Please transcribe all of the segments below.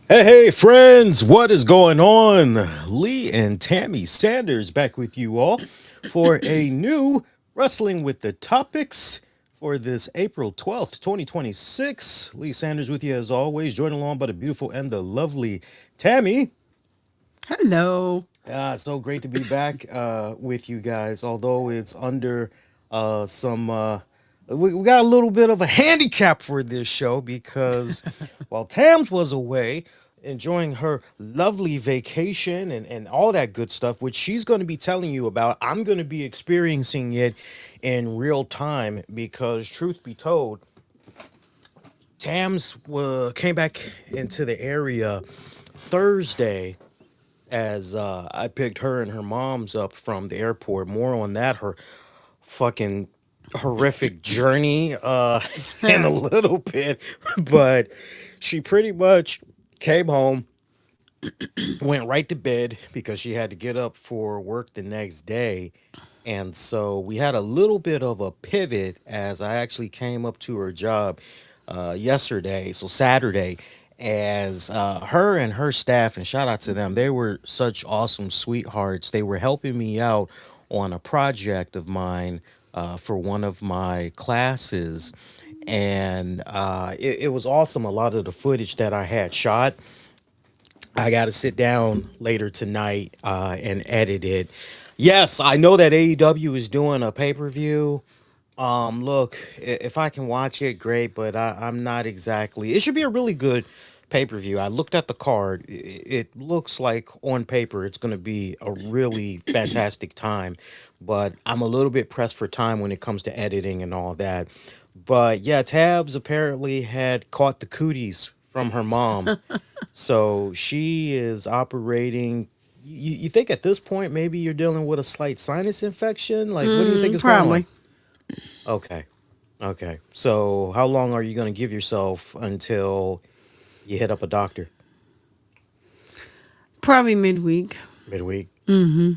Hey, friends, what is going on? Lee and Tammy Sanders back with you all for a new Wrestling with the Topics for this April 12th, 2026. Lee Sanders with you as always, joined along by the beautiful and the lovely Tammy. Hello. So great to be back with you guys, although it's under some. We got a little bit of a handicap for this show because while Tams was away enjoying her lovely vacation and all that good stuff, which she's going to be telling you about, I'm going to be experiencing it in real time because, truth be told, Tams came back into the area Thursday as I picked her and her mom's up from the airport. More on that, her fucking horrific journey in a little bit. But she pretty much came home, went right to bed because she had to get up for work the next day. And so we had a little bit of a pivot as I actually came up to her job yesterday, so Saturday, as her and her staff, and shout out to them, they were such awesome sweethearts. They were helping me out on a project of mine for one of my classes. And it was awesome. A lot of the footage that I had shot, I got to sit down later tonight and edit it. Yes, I know that AEW is doing a pay per view. Look, if I can watch it, great, but I'm not exactly. It should be a really good pay per view. I looked at the card. It looks like on paper it's going to be a really fantastic time, but I'm a little bit pressed for time when it comes to editing and all that. But yeah, Tabs apparently had caught the cooties from her mom, so she is operating. You think at this point maybe you're dealing with a slight sinus infection? Like, what do you think is going on? Probably. Okay. Okay. So, how long are you going to give yourself until you hit up a doctor? Probably midweek. Midweek. Mm-hmm.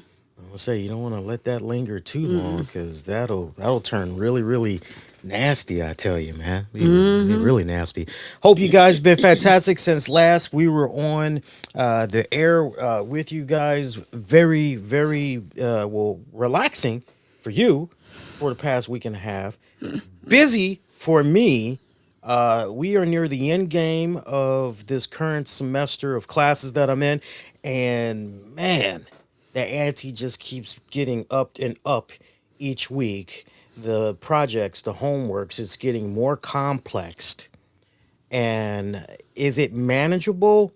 I'll say you don't want to let that linger too long because that'll turn really really nasty. I tell you, man, be Mm-hmm. really nasty. Hope you guys been fantastic since last we were on the air with you guys. Very very well relaxing for you for the past week and a half. Busy for me. We are near the end game of this current semester of classes that I'm in, and man, the ante just keeps getting up and up each week. The projects, the homeworks, it's getting more complex. And is it manageable?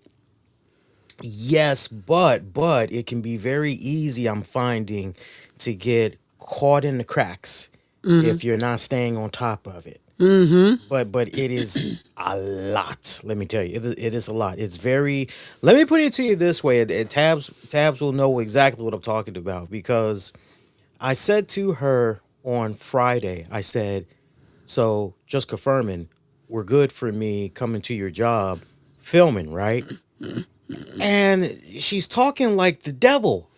Yes, but it can be very easy, I'm finding, to get caught in the cracks Mm-hmm. if you're not staying on top of it. Mm-hmm. But it is a lot. Let me tell you, it is a lot. It's very. Let me put it to you this way: Tabs will know exactly what I'm talking about because I said to her on Friday, I said, "So just confirming, we're good for me coming to your job, filming, right?" And she's talking like the devil.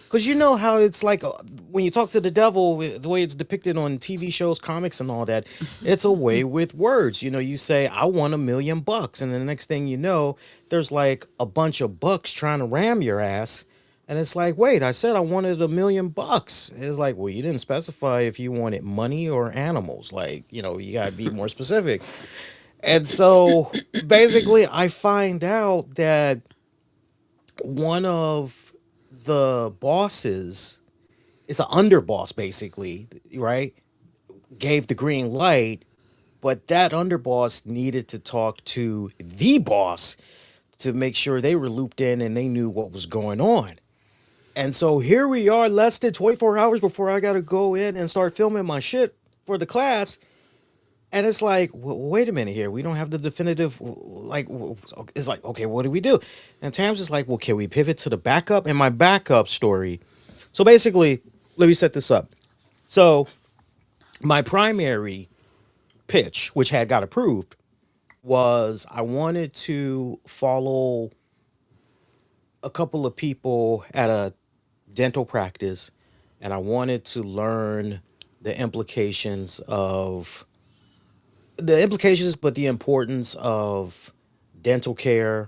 Because you know how it's like when you talk to the devil, the way it's depicted on TV shows, comics, and all that, it's a way with words. You know, you say, I want $1 million. And the next thing you know, there's like a bunch of bucks trying to ram your ass. And it's like, wait, I said I wanted $1 million. It's like, well, you didn't specify if you wanted money or animals. Like, you got to be more specific. And so basically, I find out that one of the bosses, it's an underboss basically, right? Gave the green light, but that underboss needed to talk to the boss to make sure they were looped in and they knew what was going on. And so here we are, less than 24 hours before I got to go in and start filming my shit for the class. And it's like, wait a minute here. We don't have the definitive, like, it's like, okay, what do we do? And Tam's just like, well, can we pivot to the backup? And my backup story. So basically, let me set this up. So my primary pitch, which had got approved, was I wanted to follow a couple of people at a dental practice, and I wanted to learn the implications of but the importance of dental care,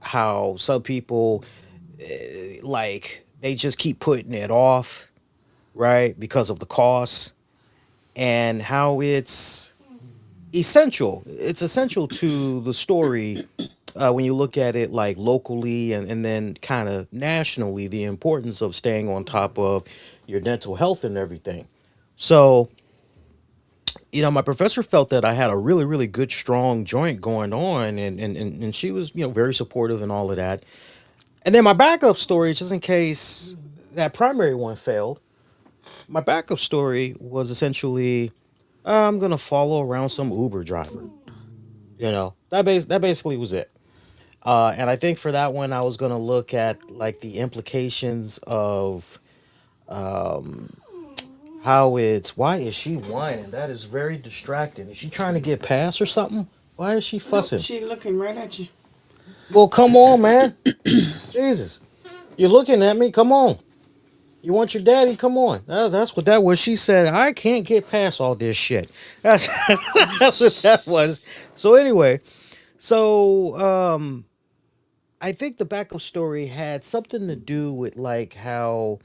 how some people like they just keep putting it off, right, because of the cost, and how it's essential to the story when you look at it like locally and then kind of nationally, the importance of staying on top of your dental health and everything. So, my professor felt that I had a really, really good, strong joint going on, and she was, very supportive and all of that. And then my backup story, just in case that primary one failed, my backup story was essentially I'm gonna follow around some Uber driver. That basically was it. And I think for that one, I was gonna look at like the implications of how it's. Why is she whining? That is very distracting. Is she trying to get past or something? Why is she Nope, fussing? she looking right at you. Well, come on, man. Jesus, you're looking at me. Come on. You want your daddy? Come on. That's what that was. She said, I can't get past all this shit. That's that's what that was. So anyway, so I think the backup story had something to do with like how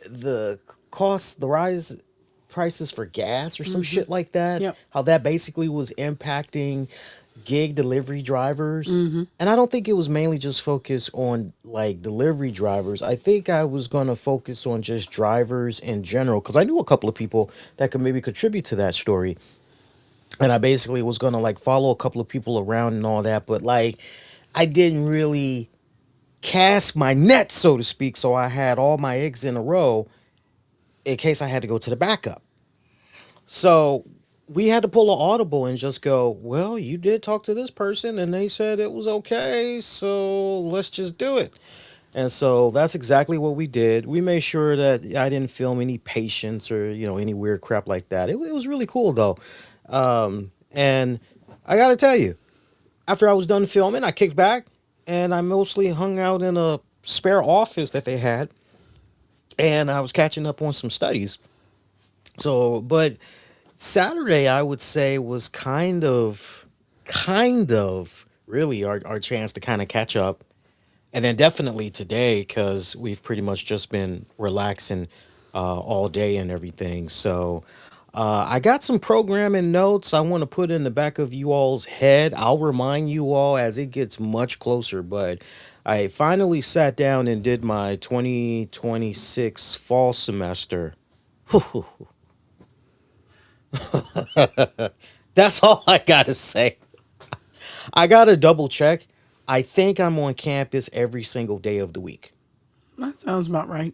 the the rise prices for gas or some shit like that. Yep. How that basically was impacting gig delivery drivers. And I don't think it was mainly just focused on like delivery drivers. I think I was going to focus on just drivers in general because I knew a couple of people that could maybe contribute to that story. And I basically was going to like follow a couple of people around and all that. But like, I didn't really cast my net, so to speak. So I had all my eggs in a row in case I had to go to the backup. So we had to pull an audible and just go, well, you did talk to this person and they said it was okay. So let's just do it. And so that's exactly what we did. We made sure that I didn't film any patients or, any weird crap like that. It was really cool though. And I got to tell you, after I was done filming, I kicked back and I mostly hung out in a spare office that they had, and I was catching up on some studies. So, but Saturday, I would say, was kind of really our chance to kind of catch up. And then definitely today, because we've pretty much just been relaxing all day and everything. So I got some programming notes I want to put in the back of you all's head. I'll remind you all as it gets much closer, but I finally sat down and did my 2026 fall semester. That's all I got to say. I got to double check. I think I'm on campus every single day of the week. That sounds about right.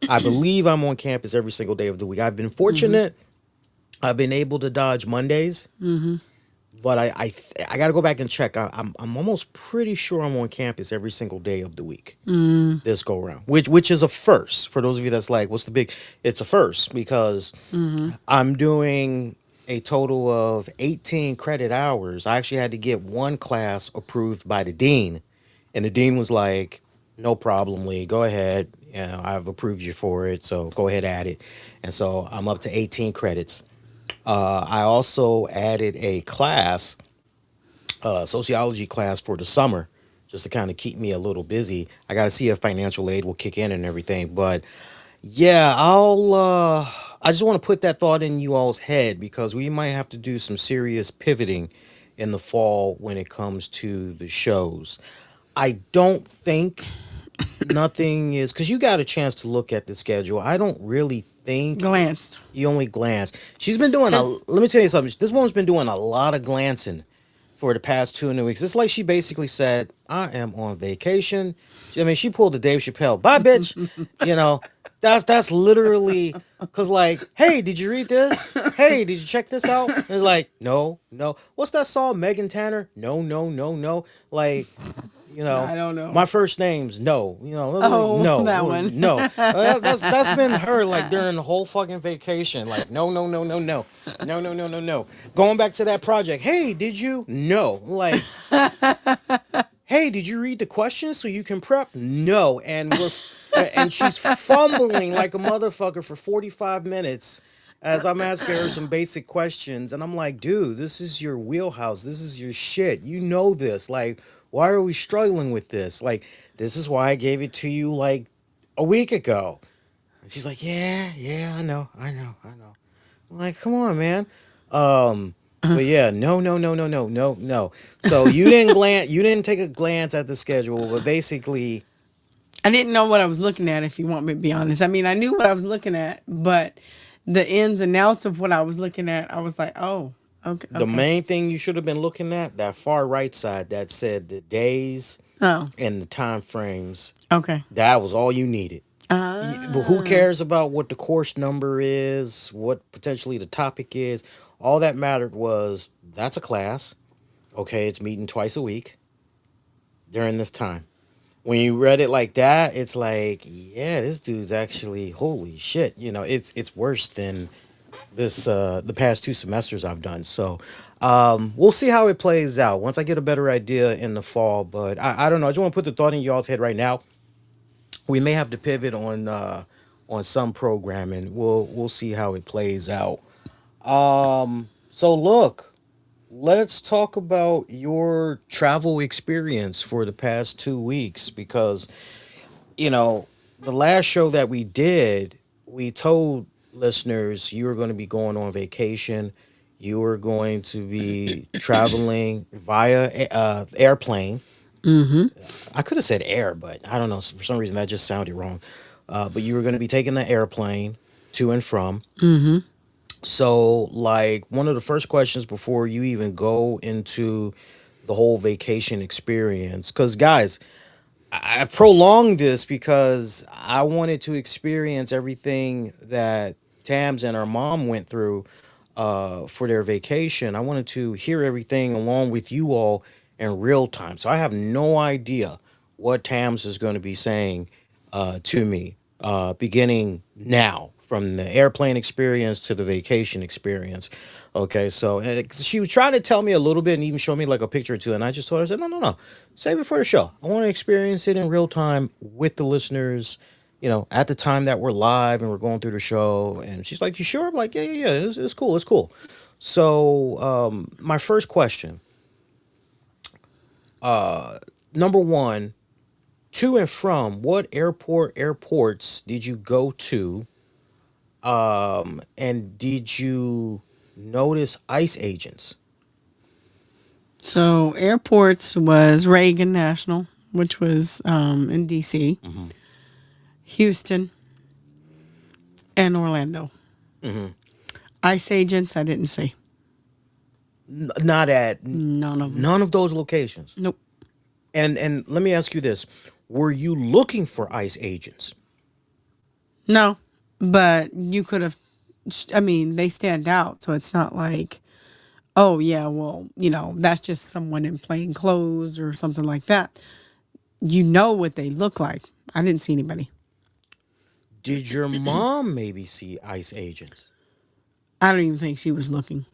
I believe I'm on campus every single day of the week. I've been fortunate. I've been able to dodge Mondays, but I got to go back and check. I'm almost pretty sure I'm on campus every single day of the week this go around, which is a first for those of you that's like, what's the big? It's a first because I'm doing a total of 18 credit hours. I actually had to get one class approved by the dean, and the dean was like, "No problem, Lee. Go ahead. I've approved you for it, so go ahead, add it." And so I'm up to 18 credits. I also added a class, sociology class for the summer, just to kind of keep me a little busy. I got to see if financial aid will kick in and everything, but yeah, I just want to put that thought in you all's head because we might have to do some serious pivoting in the fall when it comes to the shows. I don't think nothing is because you got a chance to look at the schedule. I don't really think Glanced. you only glance. She's been doing a. Has Let me tell you something. This woman's been doing a lot of glancing for the past 2 weeks. It's like she basically said, "I am on vacation." I mean, she pulled the Dave Chappelle, "Bye, bitch." You know, that's literally because like, hey, did you read this? Hey, did you check this out? And it's like, no, no. What's that song, Megan Tanner? No, no, no, no. Like, I don't know. my first name's no. Oh, No, that one. no. That's been her like during the whole fucking vacation. Like, no, no, no, no, no, no, no, no, no, no. Going back to that project. Hey, did you? No. Like, hey, did you read the questions so you can prep? No. And she's fumbling like a motherfucker for 45 minutes as I'm asking her some basic questions. And I'm like, dude, this is your wheelhouse. This is your shit. You know this. Like, Why are we struggling with this? Like, this is why I gave it to you like a week ago. And she's like, yeah, yeah, I know. I'm like, come on, man. But yeah, no, no, no, no, no, no, no. So you didn't take a glance at the schedule, but basically, I didn't know what I was looking at, if you want me to be honest. I mean, I knew what I was looking at, but the ins and outs of what I was looking at, I was like, oh, okay, the okay. main thing you should have been looking at, that far right side that said the days Oh, and the time frames. okay. That was all you needed. But who Ah, cares about what the course number is, what potentially the topic is? All that mattered was that's a class. Okay, it's meeting twice a week during this time. When you read it like that, it's like, yeah, this dude's actually holy shit. It's worse than this the past 2 semesters I've done. So we'll see how it plays out once I get a better idea in the fall. But I don't know. I just want to put the thought in y'all's head right now. We may have to pivot on some programming. We'll see how it plays out. So look, let's talk about your travel experience for the past 2 weeks because you know the last show that we did, we told listeners you were going to be going on vacation. You were going to be traveling via airplane. I could have said air, but I don't know. For some reason, that just sounded wrong. But you were going to be taking the airplane to and from. So, like, one of the first questions before you even go into the whole vacation experience, because, guys, I prolonged this because I wanted to experience everything that Tams and her mom went through for their vacation. I wanted to hear everything along with you all in real time. So I have no idea what Tams is going to be saying to me beginning now, from the airplane experience to the vacation experience. Okay, so she was trying to tell me a little bit and even show me like a picture or two, and I just told her, I said, no, no, no, save it for the show. I want to experience it in real time with the listeners. At the time that we're live and we're going through the show. And she's like, "You sure?" I'm like, "Yeah, yeah, yeah. It's cool. It's cool." So, my first question, number one, to and from what airports did you go to? And did you notice ICE agents? so airports was Reagan National, which was in DC, Hmm. Houston, and Orlando. Hmm. ICE agents, I didn't see. Not at None of them. none of those locations. Nope. And let me ask you this: were you looking for ICE agents? No, but you could have. I mean, they stand out, so it's not like, oh yeah, well, that's just someone in plain clothes or something like that. You know what they look like. I didn't see anybody. Did your mom maybe see ICE agents? I don't even think she was looking.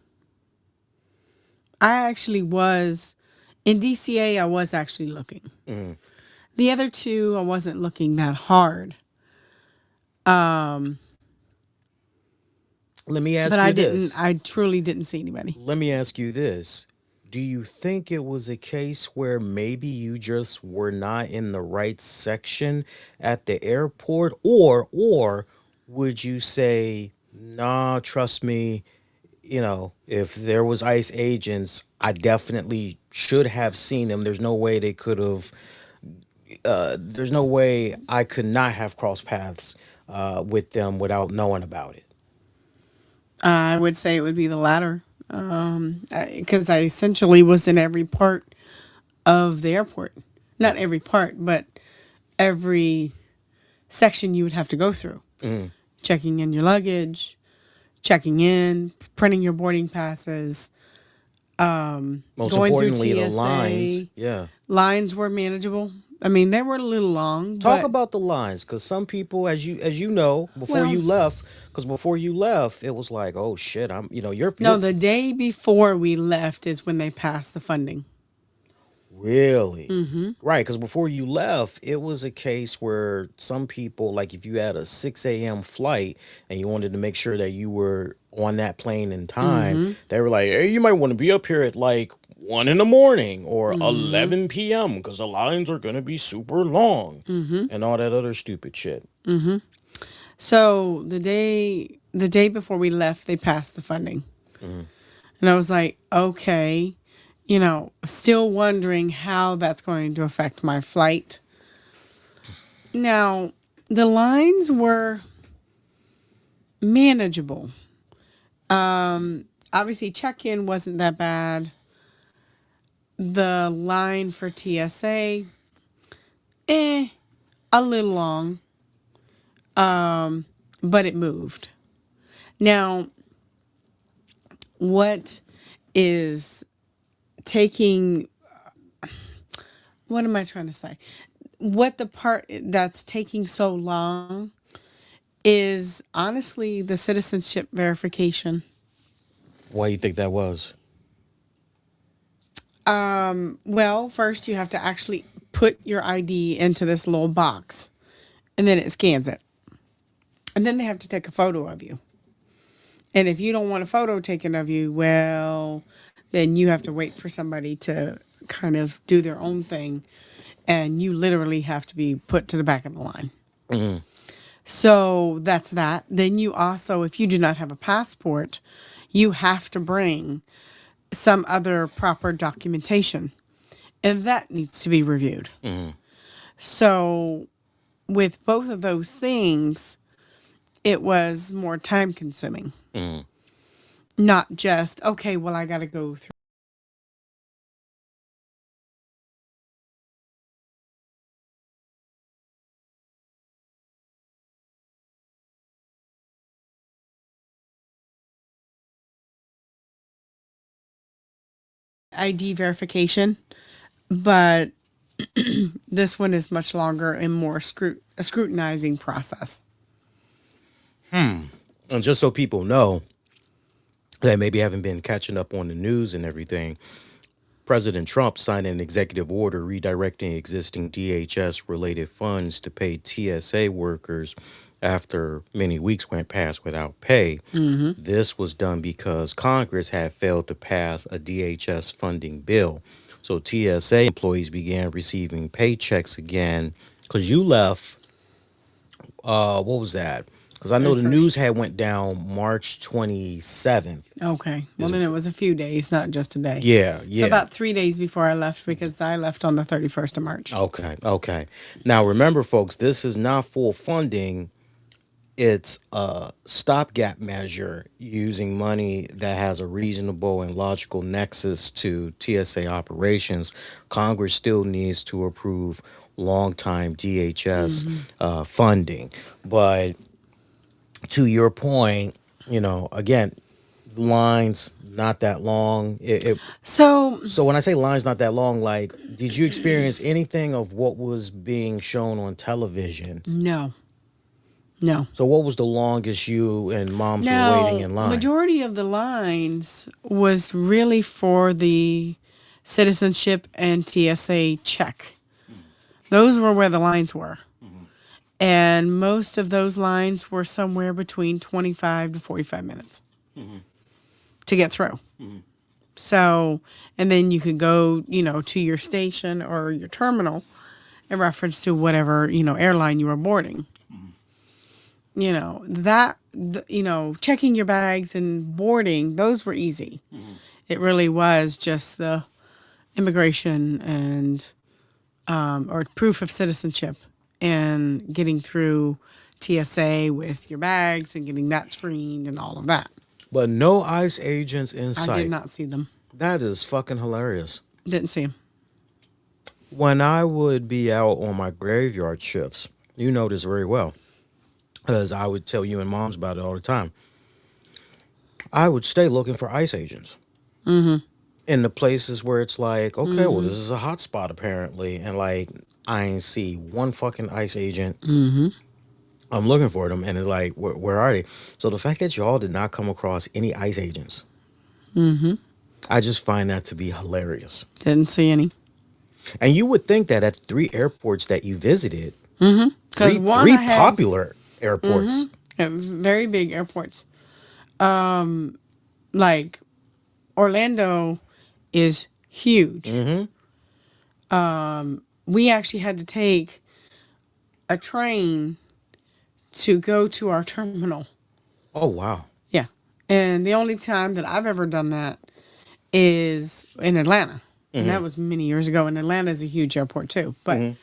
I actually was in DCA. I was actually looking. Mhm. The other two, I wasn't looking that hard. Let me But ask I you didn't. this. I truly didn't see anybody. Let me ask you this. Do you think it was a case where maybe you just were not in the right section at the airport, or would you say, "Nah, trust me, if there was ICE agents, I definitely should have seen them. There's no way they could have there's no way I could not have crossed paths with them without knowing about it." I would say it would be the latter, because I essentially was in every part of the airport. Not every part, but every section you would have to go through. Mhm. Checking in your luggage, checking in, printing your boarding passes, Most going through importantly, the lines. TSA. Yeah. Lines were manageable. I mean, they were a little long, Talk but about the lines, because some people, as you know, before well, you left, because before you left, it was like, oh shit, you're no, the day before we left is when they passed the funding. really right. Because before you left, it was a case where some people, like if you had a 6 a.m. flight and you wanted to make sure that you were on that plane in time, they were like, hey, you might want to be up here at like 1 in the morning or 11 p.m. because the lines are going to be super long and all that other stupid shit. So the day before we left, they passed the funding. And I was like, okay, still wondering how that's going to affect my flight. Now, the lines were manageable. Obviously, check-in wasn't that bad. The line for TSA, a little long, but it moved. Now, what is taking, what am I trying to say? What the part that's taking so long is honestly the citizenship verification. Why you think that was? Well, first you have to actually put your ID into this little box and then it scans it. And then they have to take a photo of you. And if you don't want a photo taken of you, well, then you have to wait for somebody to kind of do their own thing. And you literally have to be put to the back of the line. So that's that. Then you also, if you do not have a passport, you have to bring some other proper documentation. And that needs to be reviewed. So with both of those things, it was more time consuming. Not just, okay, well, I got to go through ID verification, but this one is much longer and more a scrutinizing process. And just so people know that maybe haven't been catching up on the news and everything, President Trump signed an executive order redirecting existing DHS related funds to pay TSA workers after many weeks went past without pay. This was done because Congress had failed to pass a DHS funding bill. So TSA employees began receiving paychecks again because you left, what was that? Because I know the 31st. news had went down March 27th. Okay. Well, then it was a few days, not just a day. Yeah, So yeah. about 3 days before I left, because I left on the 31st of March. Okay, okay. Now remember, folks, this is not full funding. It's a stopgap measure using money that has a reasonable and logical nexus to TSA operations. Congress still needs to approve longtime DHS funding. But to your point, again, lines not that long. So, So when I say lines not that long, like, did you experience anything of what was being shown on television? no. No. So what was the longest you and moms were waiting Now, in line? majority of the lines was really for the citizenship and TSA check. Those were where the lines were. And most of those lines were somewhere between 25 to 45 minutes to get through. So, and then you could go, to your station or your terminal in reference to whatever, airline you were boarding. Checking your bags and boarding, those were easy. It really was just the immigration and or proof of citizenship and getting through TSA with your bags and getting that screened and all of that. But no ICE agents in I sight. did not see them. That is fucking hilarious. Didn't see them. When I would be out on my graveyard shifts, you know this very well, because I would tell you and moms about it all the time. I would stay looking for ICE agents. In the places where it's like, okay, well, this is a hot spot apparently, and like I ain't see one fucking ICE agent. I'm looking for them, and it's like, where are they? So the fact that y'all did not come across any ICE agents, I just find that to be hilarious. Didn't see any. And you would think that at 3 airports that you visited, Because three popular airports. very big airports. Like Orlando is huge. Mm-hmm. We actually had to take a train to go to our terminal. Oh wow. Yeah. And the only time that I've ever done that is in Atlanta. And Mm-hmm. that was many years ago. And Atlanta is a huge airport too. But,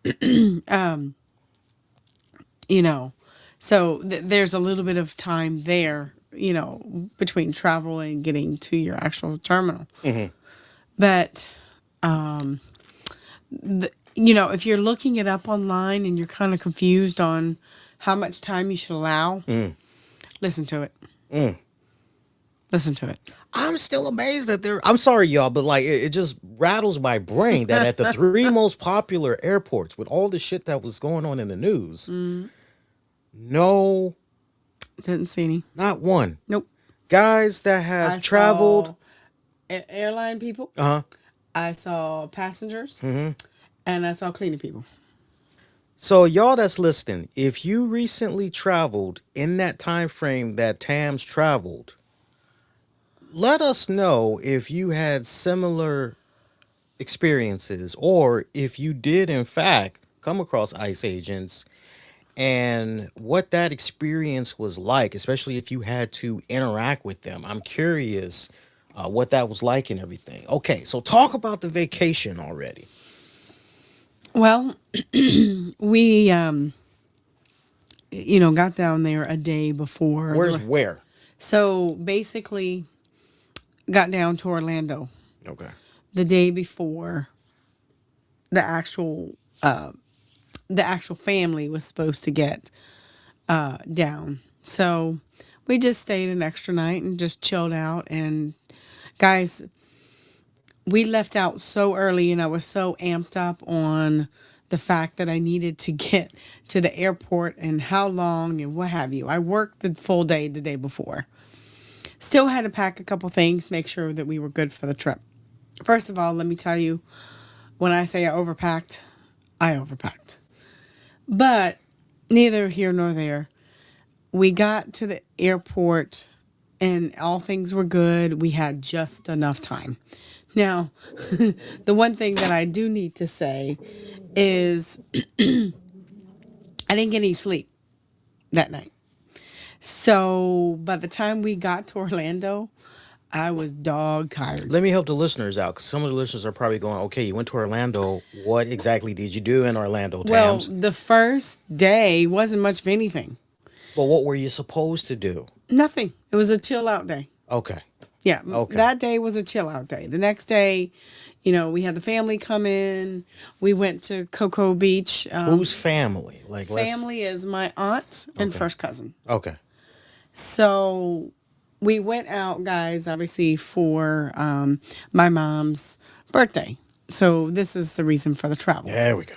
Mm-hmm. you know, so there's a little bit of time there, between travel and getting to your actual terminal. Mm-hmm. But, if you're looking it up online and you're kind of confused on how much time you should allow, listen to it. Mm. Listen to it. I'm still amazed that they're. I'm sorry, y'all, but like it just rattles my brain that at the three most popular airports, with all the shit that was going on in the news, no, Didn't see any. not one. Nope. Guys that have I traveled. saw airline people. Uh huh. I saw passengers. Mm-hmm. And I saw cleaning people. So y'all that's listening, if you recently traveled in that time frame that Tam's traveled, let us know if you had similar experiences or if you did in fact come across ICE agents and what that experience was like, especially if you had to interact with them. I'm curious what that was like and everything. Okay, so talk about the vacation already. Well, we, got down there a day before. Where's where? So basically, got down to Orlando Okay. the day before the actual family was supposed to get down. So we just stayed an extra night and just chilled out. And guys, we left out so early, and I was so amped up on the fact that I needed to get to the airport and how long and what have you. I worked the full day the day before. Still had to pack a couple things, make sure that we were good for the trip. First of all, let me tell you, when I say I overpacked, I overpacked. But neither here nor there. We got to the airport and all things were good. We had just enough time. Now, the one thing that I do need to say is I didn't get any sleep that night. So by the time we got to Orlando, I was dog tired. Let me help the listeners out because some of the listeners are probably going, okay, you went to Orlando. What exactly did you do in Orlando, Well, Tams? the first day wasn't much of anything. But what were you supposed to do? Nothing. It was a chill out day. Okay. Yeah, Okay. that day was a chill out day. The next day, we had the family come in. We went to Cocoa Beach. Whose family? Like Family is my aunt and Okay. first cousin. Okay. So we went out, guys, obviously for my mom's birthday. So this is the reason for the travel. There we go.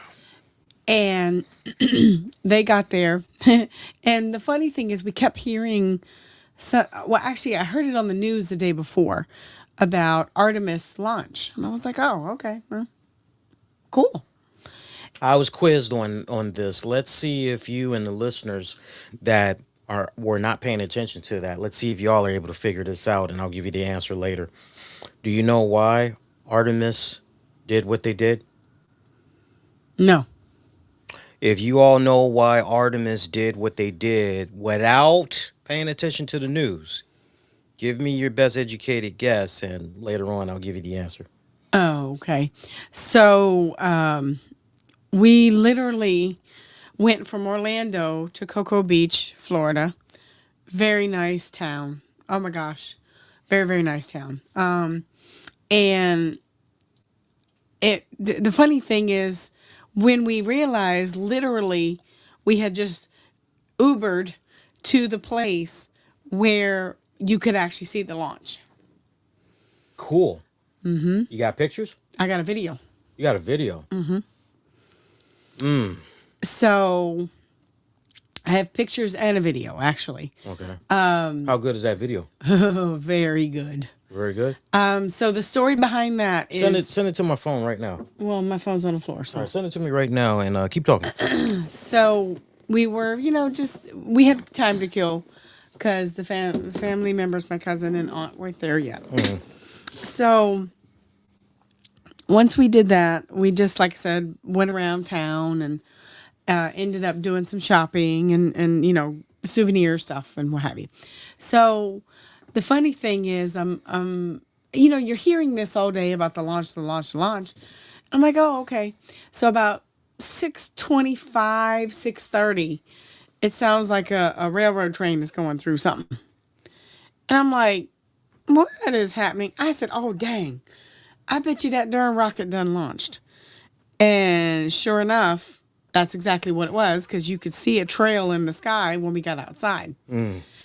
And they got there. And the funny thing is we kept hearing, actually, I heard it on the news the day before about Artemis launch. And I was like, oh, okay, well, cool. I was quizzed on this. Let's see if you and the listeners that were not paying attention to that. Let's see if y'all are able to figure this out, and I'll give you the answer later. Do you know why Artemis did what they did? No. If you all know why Artemis did what they did without paying attention to the news, give me your best educated guess, and later on I'll give you the answer. Oh, okay. So we literally went from Orlando to Cocoa Beach, Florida. Very nice town. Oh my gosh. Very, very nice town. And the funny thing is, when we realized literally we had just Ubered to the place where you could actually see the launch. Cool. Mm-hmm. You got pictures? I got a video. You got a video? So I have pictures and a video, actually. Okay. How good is that video? Oh, very good. Very good. So the story behind that is Send it to my phone right now. well, my phone's on the floor. So All right, send it to me right now and keep talking. So we were, we had time to kill because the family members, my cousin and aunt, weren't there yet. So once we did that, we just, like I said, went around town and ended up doing some shopping and souvenir stuff and what have you. So the funny thing is, you're hearing this all day about the launch, the launch, the launch. I'm like, oh, okay. So about 6:25, 6:30, it sounds like a railroad train is going through something. And I'm like, what is happening? I said, oh, dang. I bet you that darn rocket done launched. And sure enough, that's exactly what it was, because you could see a trail in the sky when we got outside.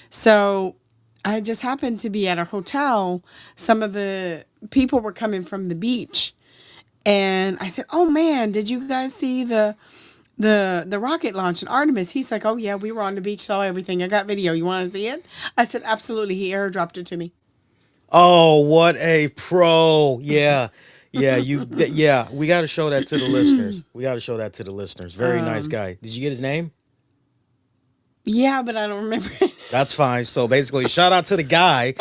So I just happened to be at a hotel. Some of the people were coming from the beach. And I said, oh, man, did you guys see the rocket launch in Artemis? He's like, oh, yeah, we were on the beach, saw everything. I got video. You want to see it? I said, absolutely. He airdropped it to me. Oh, what a pro! Yeah, yeah. Yeah. We got to show that to the listeners. We got to show that to the listeners. Very nice guy. Did you get his name? Yeah, but I don't remember it. That's fine. So basically, shout out to the guy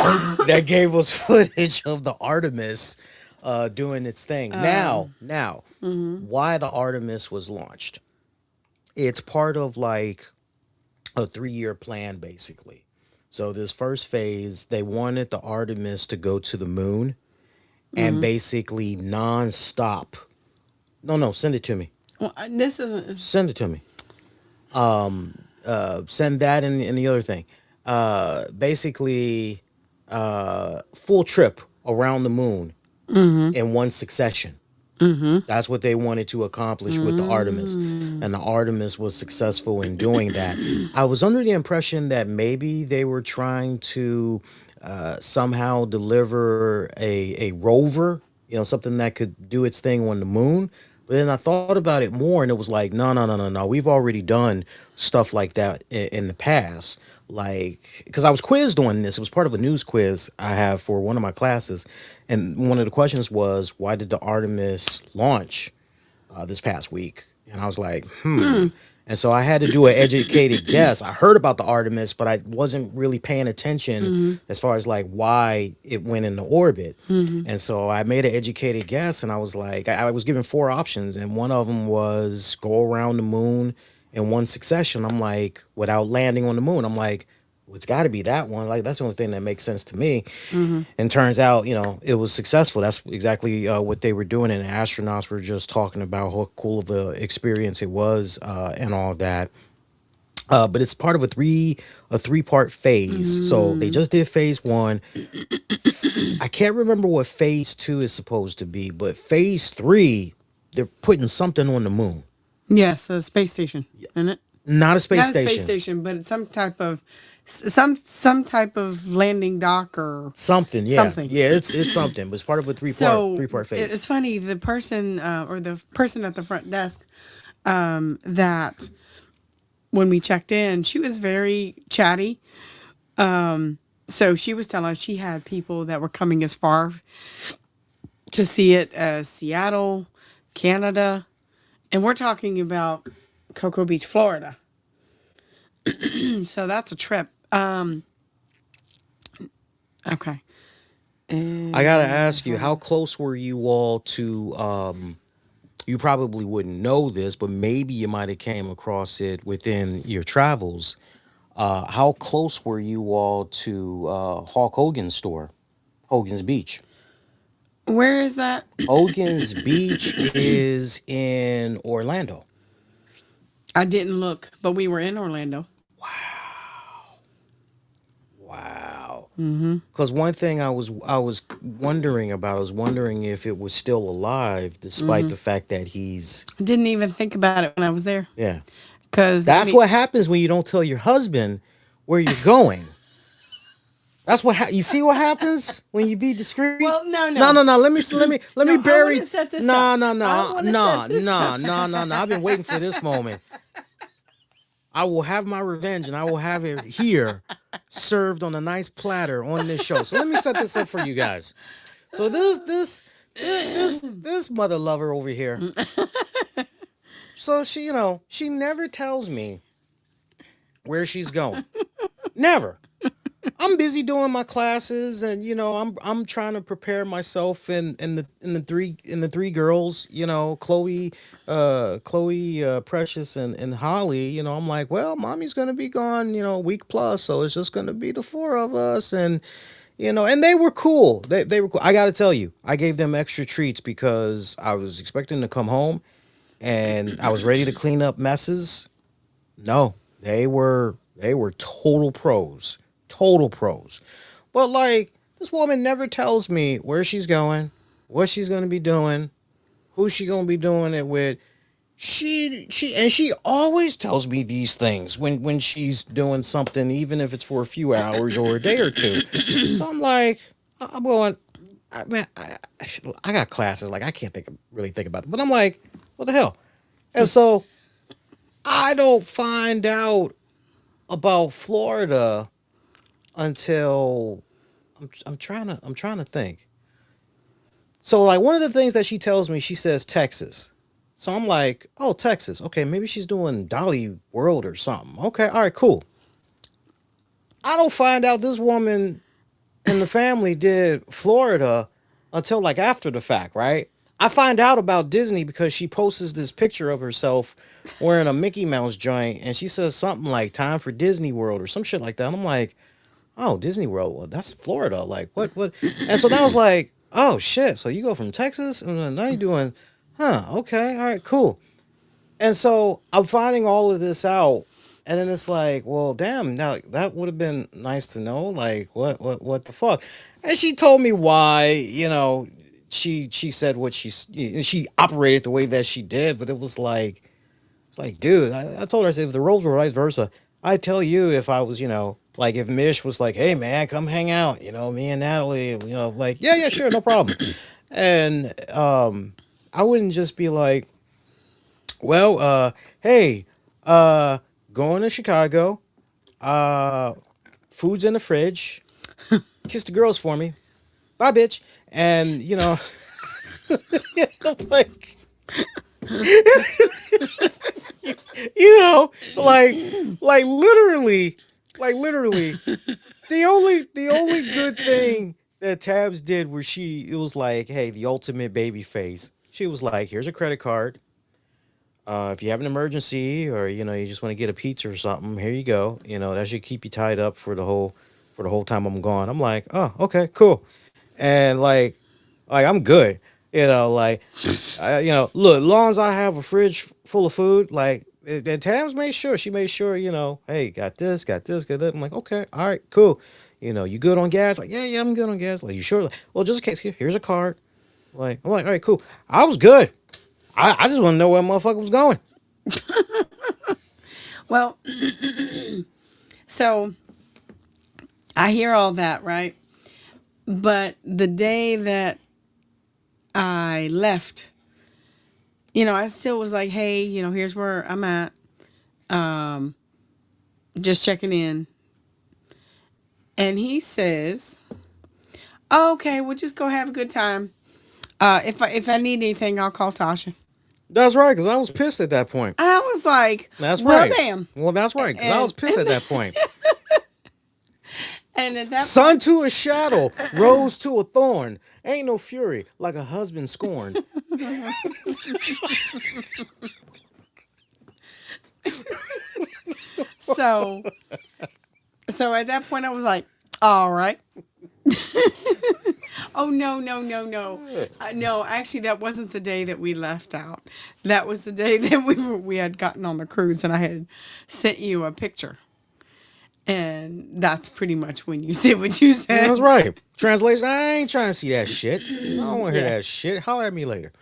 that gave us footage of the Artemis doing its thing. Now, why the Artemis was launched? It's part of like a 3-year plan, basically. So this first phase, they wanted the Artemis to go to the moon and basically nonstop. No, send it to me. Well, this isn't. Send it to me. Send that and the other thing. Basically, full trip around the moon in one succession. That's what they wanted to accomplish with the Artemis. And the Artemis was successful in doing that. I was under the impression that maybe they were trying to somehow deliver a rover, something that could do its thing on the moon. But then I thought about it more, and it was like, no. We've already done stuff like that in the past. Like, because I was quizzed on this. It was part of a news quiz I have for one of my classes. And one of the questions was, why did the Artemis launch this past week? And I was like, And so I had to do an educated guess. I heard about the Artemis, but I wasn't really paying attention as far as like why it went into orbit. And so I made an educated guess, and I was like, I was given 4 options, and one of them was go around the moon in one succession. I'm like, without landing on the moon. I'm like, well, it's got to be that one. Like, that's the only thing that makes sense to me. And turns out, it was successful. That's exactly what they were doing. And the astronauts were just talking about how cool of a experience it was and all that. But it's part of a 3-part phase. So they just did phase 1. I can't remember what phase 2 is supposed to be, but phase 3, they're putting something on the moon. Yes, a space station, isn't it? Not a space Not station. a space station, but it's some type of landing dock or something. Yeah, something. Yeah, it's something. But it's part of a three-part phase. It's funny. The person or the person at the front desk that when we checked in, she was very chatty. So she was telling us she had people that were coming as far to see it as Seattle, Canada, and we're talking about Cocoa Beach, Florida. So that's a trip. Okay. I gotta ask you, how close were you all to? You probably wouldn't know this, but maybe you might have came across it within your travels. How close were you all to Hulk Hogan's store, Hogan's Beach? Where is that? Hogan's Beach is in Orlando. I didn't look, but we were in Orlando. Wow. Because one thing I was wondering about, I was wondering if it was still alive, despite the fact that he's. I didn't even think about it when I was there. Yeah. Because That's what happens when you don't tell your husband where you're going. That's what you see what happens when you be discreet. Well, no. Let me bury. I wanna set this No. up. I've been waiting for this moment. I will have my revenge, and I will have it here, served on a nice platter on this show. So let me set this up for you guys. So this mother lover over here. So she never tells me where she's going. Never. I'm busy doing my classes, and I'm trying to prepare myself in the three girls, Chloe, Precious, and Holly. I'm like, well, mommy's gonna be gone, a week plus, so it's just gonna be the four of us, and they were cool. They were cool. I got to tell you, I gave them extra treats because I was expecting to come home and I was ready to clean up messes. No, they were total pros, total pros. But like this woman never tells me where she's going, what she's gonna be doing, who she gonna be doing it with. She always tells me these things when she's doing something, even if it's for a few hours or a day or two. So I'm like, I'm going. I got classes like I can't really think about it, but I'm like, what the hell? And so I don't find out about Florida until I'm trying to think. So like one of the things that she tells me, she says Texas. So I'm like, oh, Texas. Okay, maybe she's doing Dolly World or something. Okay, all right, cool. I don't find out this woman and the family did Florida until like after the fact, right? I find out about Disney because she posts this picture of herself wearing a Mickey Mouse joint and she says something like time for Disney World or some shit like that. And I'm like, oh, Disney World, well, that's Florida. Like, what? And so that was like, oh, shit. So you go from Texas and then now you're doing, huh, okay, all right, cool. And so I'm finding all of this out. And then it's like, well, damn, now that would have been nice to know. Like, what the fuck? And she told me why, she said what she operated the way that she did, but it was like, dude, I told her, I said, if the roles were vice versa, I'd tell you if I was, like if Mish was like, hey man, come hang out, me and Natalie, like, yeah, yeah, sure, no problem. And I wouldn't just be like, well, hey, uh, going to Chicago, uh, food's in the fridge, kiss the girls for me, bye, bitch. And, like, like, literally, the only good thing that Tabs did where it was like, hey, the ultimate baby face. She was like, here's a credit card. If you have an emergency or you just want to get a pizza or something, here you go. That should keep you tied up for the whole time I'm gone. I'm like, oh, okay, cool, and like I'm good. Like look, as long as I have a fridge full of food, like and Tams made sure she made sure hey, got this, got that. I'm like, okay, all right, cool. You good on gas? Like, yeah, yeah, I'm good on gas. Like, you sure? Like, well, just in case, here's a card. Like, I'm like, all right, cool. I was good. I just want to know where motherfucker was going. Well, so I hear all that, right? But the day that I left, I still was like, hey, here's where I'm at. Um, just checking in. And he says, oh, okay, we'll just go have a good time. If I need anything, I'll call Tasha. That's right, because I was pissed at that point. And I was like, That's well, right. damn. Well, that's right, because I was pissed at that point. And at that Sun point, to a shadow, rose to a thorn. Ain't no fury like a husband scorned. so so at that point I was like, all right. Oh no, no, no, no. No, actually that wasn't the day that we left out. That was the day that we had gotten on the cruise and I had sent you a picture. And that's pretty much when you said what you That's said. right. Translation, I ain't trying to see that shit. I don't want to hear Yeah. that shit. Holler at me later.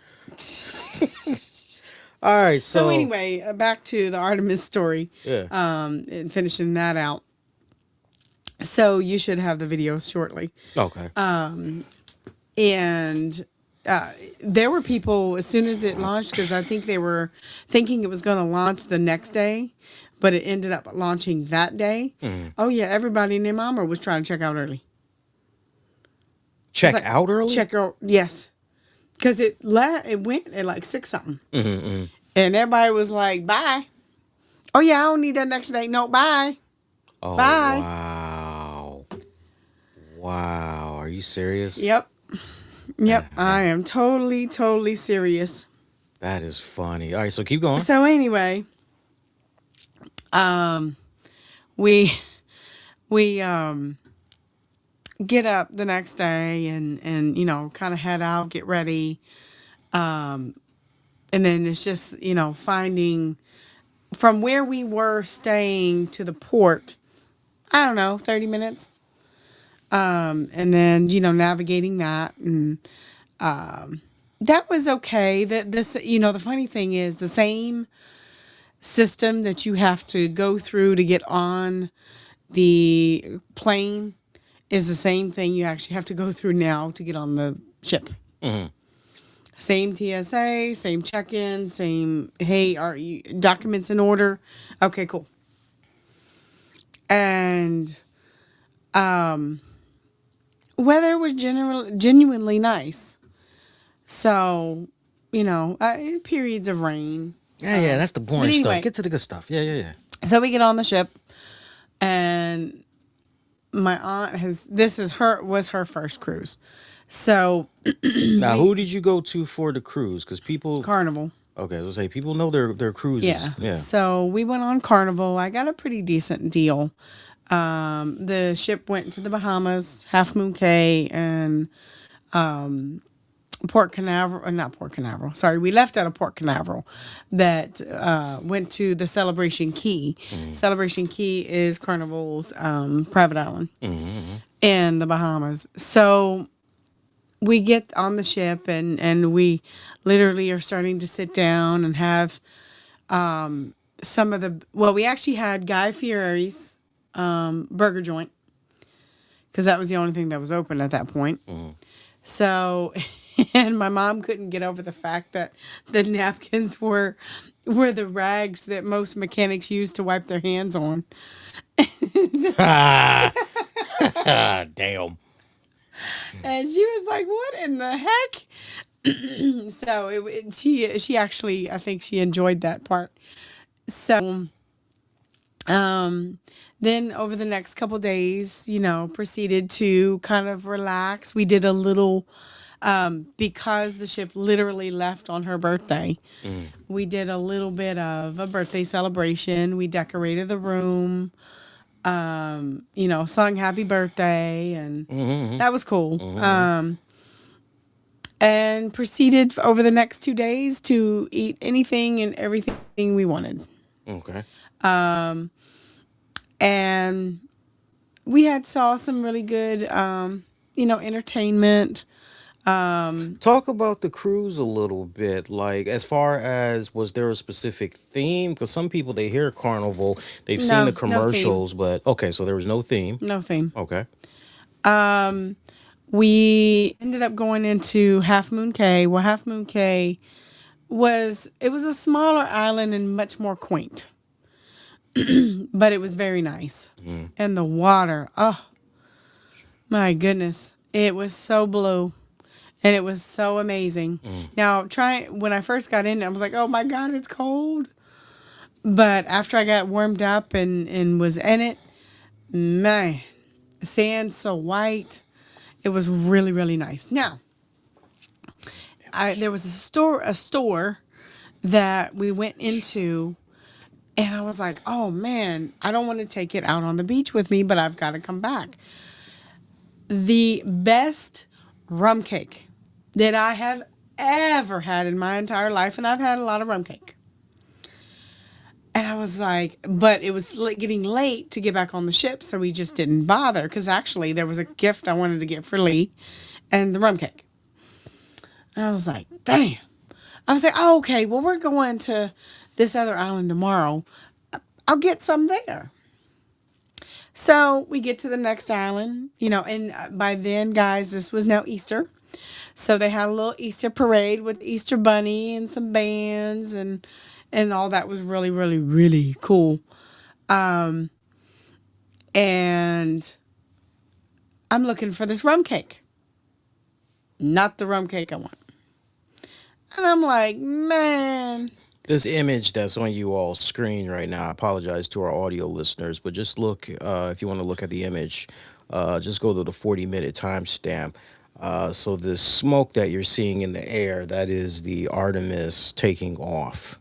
All right, So so, anyway, back to the Artemis story, yeah. and finishing that out. So you should have the video shortly. Okay. And there were people as soon as it launched, because I think they were thinking it was going to launch the next day, but it ended up launching that day. Oh yeah, everybody and their mama was trying to check out early. Check Like, out early? check out, yes, because it went at like 6 something, and everybody was like, bye. Oh yeah, I don't need that next day. No, bye, Oh, bye. wow. Wow. Are you serious? Yep. Yep. That, I am totally, totally serious. that is funny. All right, so keep going. So anyway, um, we we get up the next day and kind of head out, get ready, and then it's just finding from where we were staying to the port. I don't know, 30 minutes. And then navigating that, and that was okay. That this the funny thing is the same system that you have to go through to get on the plane is the same thing you actually have to go through now to get on the ship. Same TSA, same check-in, same, hey, are you documents in order? Okay, cool. And weather was genuinely nice. So, periods of rain. Yeah, that's the boring anyway. stuff. Get to the good stuff. Yeah. So we get on the ship, and my aunt was her first cruise. So Now, who did you go to for the cruise? Because people, Carnival. okay, let's say people know their cruises. Yeah. Yeah. So we went on Carnival. I got a pretty decent deal. The ship went to the Bahamas, Half Moon Cay, and Port Canaveral. Not Port Canaveral. Sorry, we left out of Port Canaveral. That went to the Celebration Key. Celebration Key is Carnival's private island in the Bahamas. So we get on the ship and we literally are starting to sit down and have some of the, well, we actually had Guy Fieri's burger joint because that was the only thing that was open at that point. So, and my mom couldn't get over the fact that the napkins were the rags that most mechanics use to wipe their hands on. Damn. And she was like, "What in the heck?" So she actually, I think she enjoyed that part. So then over the next couple days, proceeded to kind of relax. We did a little because the ship literally left on her birthday. We did a little bit of a birthday celebration. We decorated the room. Sung happy birthday, and that was cool. And proceeded over the next 2 days to eat anything and everything we wanted. Okay. And we saw some really good, entertainment. Talk about the cruise a little bit. Like, as far as, was there a specific theme? Because some people, they hear Carnival, they've seen the No theme. commercials, but okay, so there was no theme. No theme. Okay. We ended up going into Half Moon Cay. Well, Half Moon Cay was a smaller island and much more quaint. But it was very nice. And the water, oh my goodness, it was so blue and it was so amazing. Now, when I first got in, I was like, oh my God, it's cold. But after I got warmed up and was in it, man, sand so white. It was really, really nice. Now, there was a store that we went into, and I was like, oh man, I don't want to take it out on the beach with me, but I've got to come back. The best rum cake that I have ever had in my entire life, and I've had a lot of rum cake. And I was like, but it was getting late to get back on the ship, so we just didn't bother, because actually there was a gift I wanted to get for Lee and the rum cake. And I was like, damn. I was like, oh, okay, well, we're going to this other island tomorrow. I'll get some there. So we get to the next island, and by then, guys, this was now Easter. So they had a little Easter parade with the Easter bunny and some bands and all that was really, really, really cool. And I'm looking for this rum cake. Not the rum cake I want. And I'm like, man. This image that's on you all screen right now, I apologize to our audio listeners, but just look, if you want to look at the image, Just go to the 40-minute timestamp. So the smoke that you're seeing in the air, that is the Artemis taking off.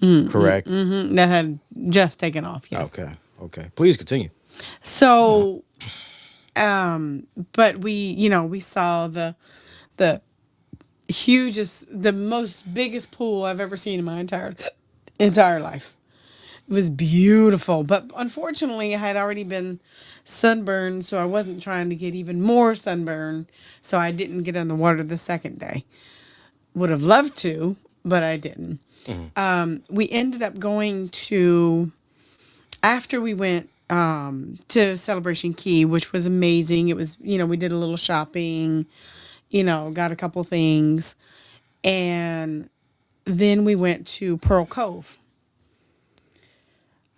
Correct? That had just taken off, yes. Okay. Okay. Please continue. So, but we saw the hugest, the most biggest pool I've ever seen in my entire life. It was beautiful, but unfortunately, I had already been sunburned, so I wasn't trying to get even more sunburn. So I didn't get in the water the second day. Would have loved to, but I didn't. We ended up going to after we went to Celebration Key, which was amazing. It was we did a little shopping, got a couple things, and then we went to Pearl Cove.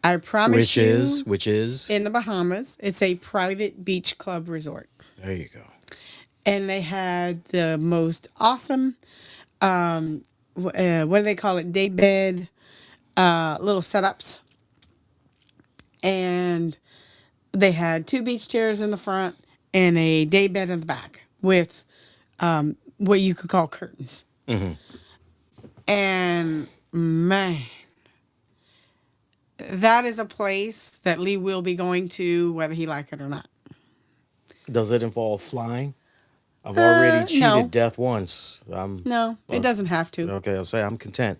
I promise you, Which is in the Bahamas, it's a private beach club resort. there you go. And they had the most awesome, what do they call it? Day bed, little setups. And they had two beach chairs in the front and a day bed in the back with what you could call curtains. And man, that is a place that Lee will be going to, whether he like it or not. Does it involve flying? I've already No, cheated death once. no, it doesn't have to. Okay. I'll say I'm content.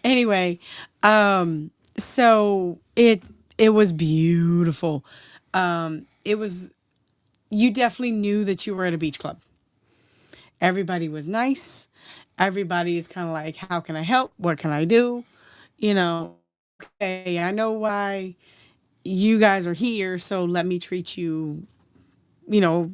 Anyway, so it was beautiful. It was you definitely knew that you were at a beach club. Everybody was nice. Everybody is kind of like, how can I help? What can I do? Okay, I know why you guys are here, so let me treat you, you know,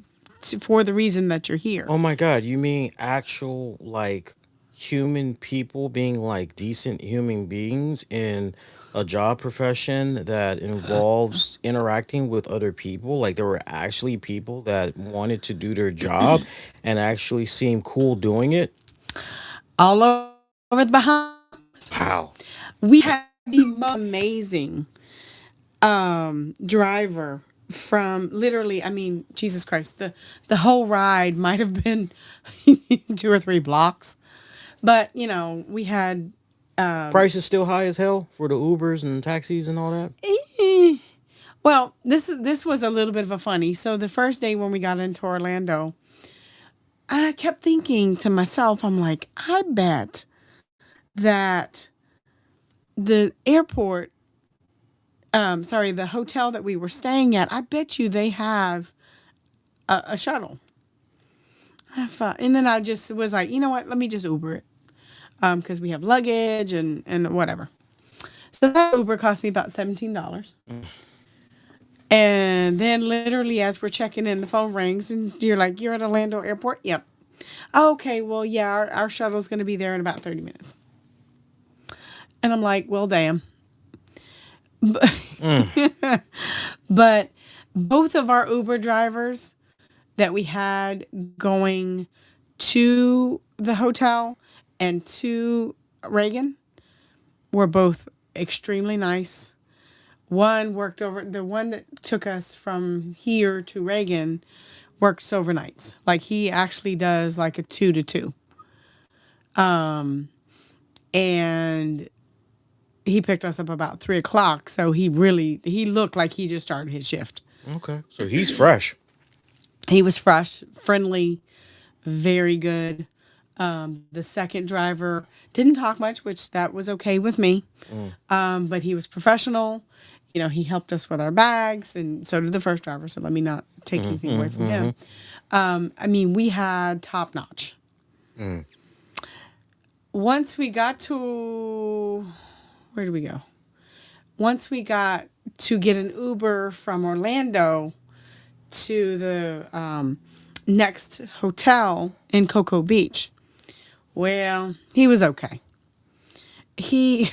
for the reason that you're here. Oh my God, you mean actual like human people being like decent human beings in a job profession that involves interacting with other people? Like there were actually people that wanted to do their job and actually seem cool doing it? All over the Bahamas, Wow. we had the most amazing driver from literally, I mean, Jesus Christ, the whole ride might have been 2 or 3 blocks, but we had Price is still high as hell for the Ubers and taxis and all that? eh, well, this was a little bit of a funny. So the first day when we got into Orlando, and I kept thinking to myself, I'm like, I bet that the airport, sorry, the hotel that we were staying at, I bet you they have a shuttle. And then I just was like, you know what? Let me just Uber it, because we have luggage and whatever. So that Uber cost me about $17. And then literally as we're checking in, the phone rings and you're like, you're at Orlando Airport? Yep. Okay, well, yeah, our shuttle's going to be there in about 30 minutes. And I'm like, well, damn. But both of our Uber drivers that we had going to the hotel and to Reagan were both extremely nice. One worked over, the one that took us from here to Reagan works overnights. Like he actually does like a 2 to 2. And he picked us up about 3 o'clock. So he looked like he just started his shift. Okay. So he's fresh. He was fresh, friendly, very good. The second driver didn't talk much, which that was okay with me. But he was professional. He helped us with our bags, and so did the first driver. So let me not take anything away from him. I mean, we had top notch. Once we got to, where did we go? Once we got to get an Uber from Orlando to the next hotel in Cocoa Beach. Well, he was okay. He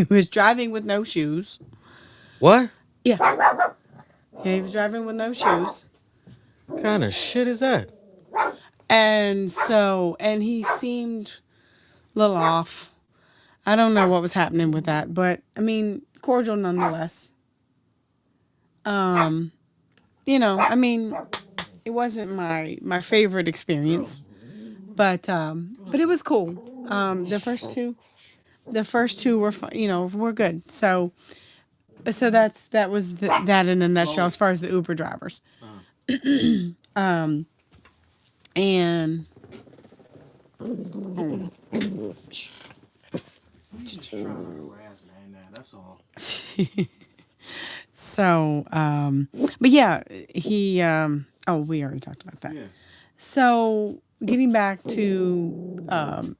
was driving with no shoes. What? Yeah. Yeah, he was driving with no shoes. What kind of shit is that? And he seemed a little off. I don't know what was happening with that, but I mean, cordial nonetheless. I mean, it wasn't my favorite experience, but it was cool. The first two were were good. So that was that in a nutshell as far as the Uber drivers. And Just trying to harass Nana. That's all. so, but yeah, he. Oh, we already talked about that. Yeah. So getting back to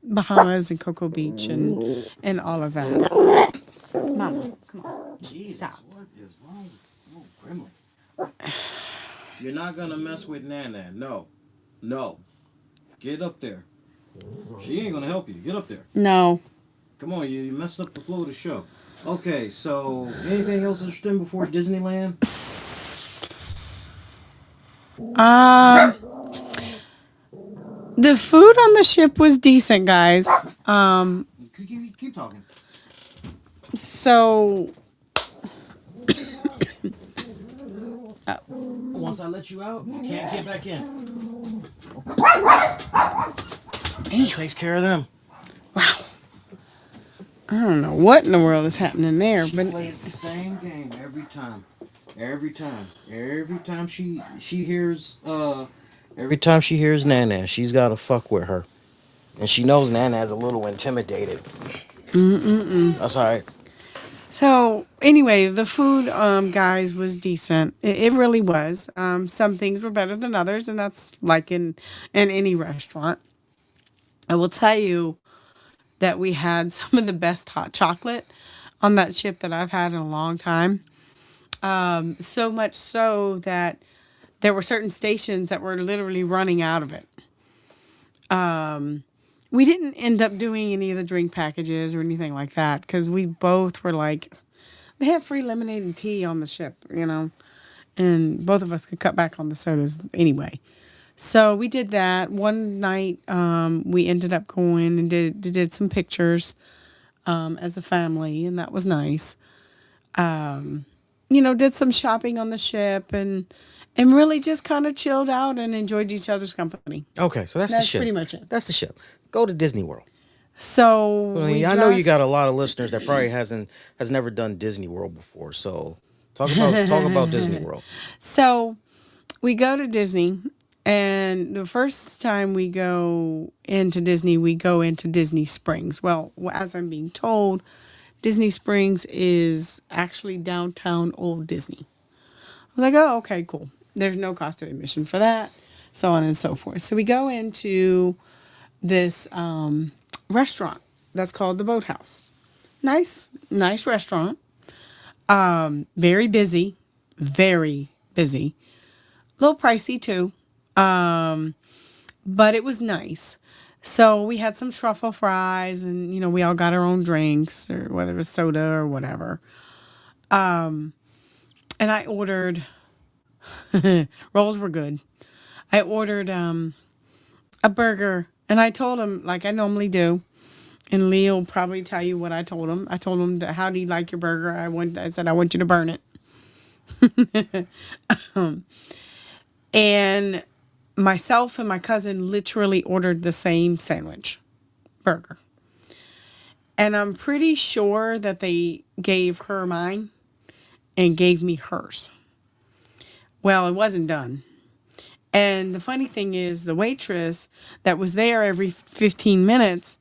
Bahamas and Cocoa Beach and all of that. Mama, come on. Jesus, Stop. what is wrong with little Gremlin? You're not gonna mess with Nana. No. No. Get up there. She ain't gonna help you. Get up there. No. Come on, you messed up the flow of the show. Okay, so anything else interesting before Disneyland? Um, the food on the ship was decent, guys. Keep talking. So Once I let you out, you can't get back in. That takes care of them. wow, I don't know what in the world is happening there, She but plays the same game every time. Every time. Every time she hears every time she hears Nana, she's gotta fuck with her. And she knows Nana's a little intimidated. That's alright. so anyway, the food, guys, was decent. It really was. Some things were better than others, and that's like in any restaurant. I will tell you that we had some of the best hot chocolate on that ship that I've had in a long time. So much so that there were certain stations that were literally running out of it. We didn't end up doing any of the drink packages or anything like that because we both were like, they have free lemonade and tea on the ship, and both of us could cut back on the sodas anyway. So we did that one night. We ended up going and did some pictures as a family, and that was nice. Did some shopping on the ship and really just kind of chilled out and enjoyed each other's company. Okay, so that's the That's ship. pretty much it. That's the ship. Go to Disney World. So I we mean, I know you drive. got a lot of listeners that probably has never done Disney World before. So talk about Disney World. So we go to Disney, and the first time we go into Disney, we go into Disney Springs. Well, as I'm being told, Disney Springs is actually downtown Old Disney. I was like, oh, okay, cool. There's no cost of admission for that, so on and so forth. So we go into this restaurant that's called the Boathouse. Nice restaurant. Very busy, very busy. A little pricey too, but it was nice. So we had some truffle fries, and we all got our own drinks, or whether it was soda or whatever. And I ordered rolls were good. I ordered a burger, and I told him like I normally do. And Lee will probably tell you what I told him. I told him, how do you like your burger? I said, I want you to burn it. And myself and my cousin literally ordered the same sandwich burger. And I'm pretty sure that they gave her mine and gave me hers. Well, it wasn't done. And the funny thing is, the waitress that was there every 15 minutes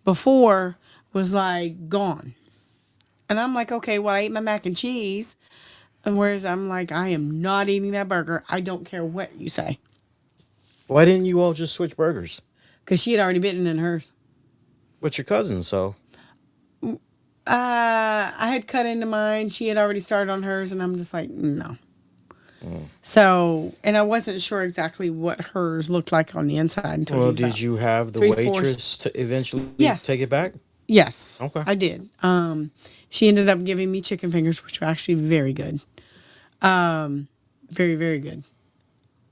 before was like gone. And I'm like, okay, well, I ate my mac and cheese. And whereas I'm like, I am not eating that burger. I don't care what you say. Why didn't you all just switch burgers Because she had already bitten in hers. with your cousin? So I had cut into mine. She had already started on hers. And I'm just like, no. So, and I wasn't sure exactly what hers looked like on the inside until well, she was did about you have the 3/4. waitress to eventually Yes. take it back? Yes. Okay. I did. She ended up giving me chicken fingers, which were actually very good. Very, very good.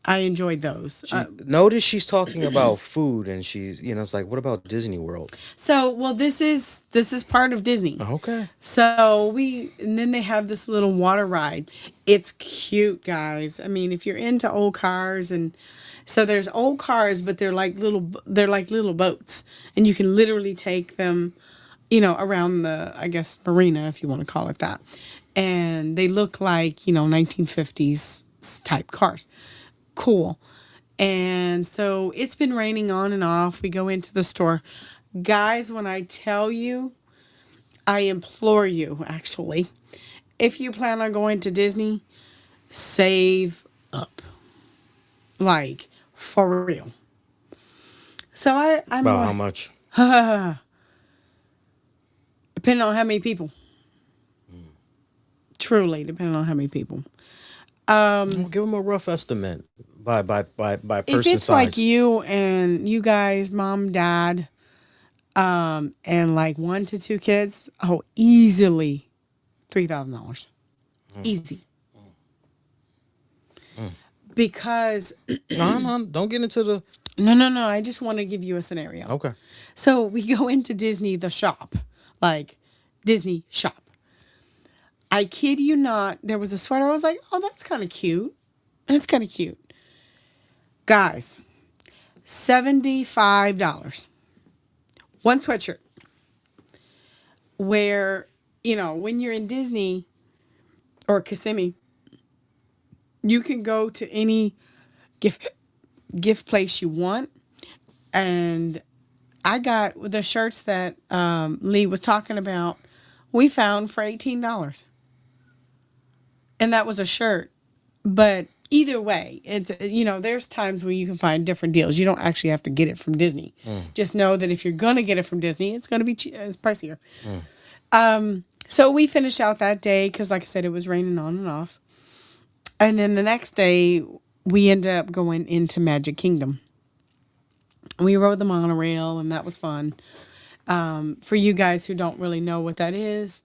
I enjoyed those. Notice she's talking about food, and she's, it's like, what about Disney World? So, well, this is part of Disney. Okay. So and then they have this little water ride. It's cute, guys. I mean, if you're into old cars, and so there's old cars, but they're like little boats, and you can literally take them, around the, I guess, marina, if you want to call it that. And they look like, 1950s type cars. Cool. And so it's been raining on and off. We go into the store. Guys, when I tell you, I implore you, actually, if you plan on going to Disney, save up. Like, for real. So I'm About how like, much? depending on how many people. Truly, depending on how many people. Well, give them a rough estimate by If person it's like size. you and you guys, mom, dad, and like 1 to 2 kids, oh, easily $3,000. Easy. Because No, no, don't get into the. no, I just want to give you a scenario. Okay. So we go into Disney, the shop, like Disney shop. I kid you not, there was a sweater. I was like, oh, that's kind of cute. That's kind of cute. Guys, $75. One sweatshirt. Where, when you're in Disney or Kissimmee, you can go to any gift place you want. And I got the shirts that Lee was talking about, we found for $18. And that was a shirt. But either way, it's, there's times where you can find different deals. You don't actually have to get it from Disney. Just know that if you're going to get it from Disney, it's going to be it's pricier. So we finished out that day because, like I said, it was raining on and off. And then the next day, we ended up going into Magic Kingdom. We rode the monorail, and that was fun. For you guys who don't really know what that is,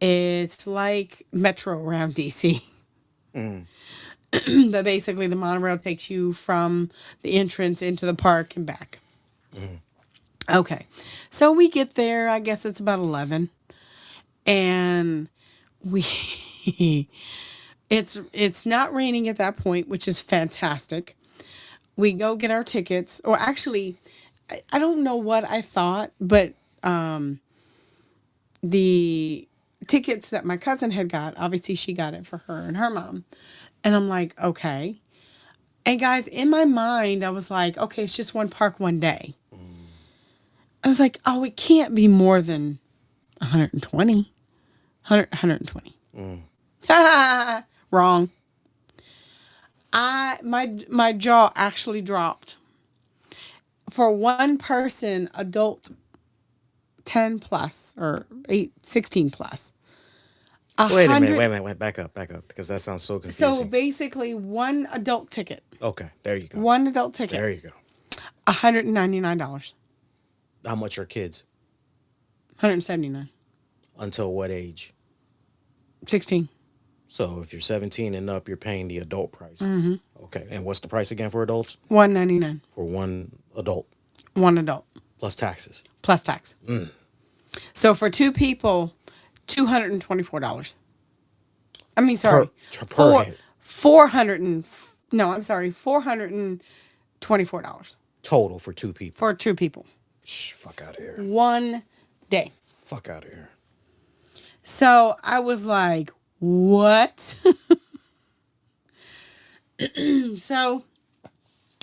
it's like Metro around DC. But basically, the monorail takes you from the entrance into the park and back. Okay. So we get there, I guess it's about 11. And we it's not raining at that point, which is fantastic. We go get our tickets, or actually, I don't know what I thought, but the tickets that my cousin had got, obviously she got it for her and her mom. And I'm like, okay. And guys, in my mind, I was like, okay, it's just one park one day. I was like, oh, it can't be more than 120. 120. Wrong. My jaw actually dropped. For one person, adult 10 plus or 16 plus. Wait a minute. Wait. Back up, because that sounds so confusing. So basically, one adult ticket. Okay, there you go. One adult ticket. There you go. $199. How much are kids? 179. Until what age? 16. So if you're 17 and up, you're paying the adult price. Mm-hmm. Okay, and what's the price again for adults? $199. For one adult. One adult. Plus taxes. Plus tax. So for two people, $224. I mean, sorry. Per head. $424. Total for two people. For two people. Fuck out of here. One day. Fuck out of here. So I was like, what? So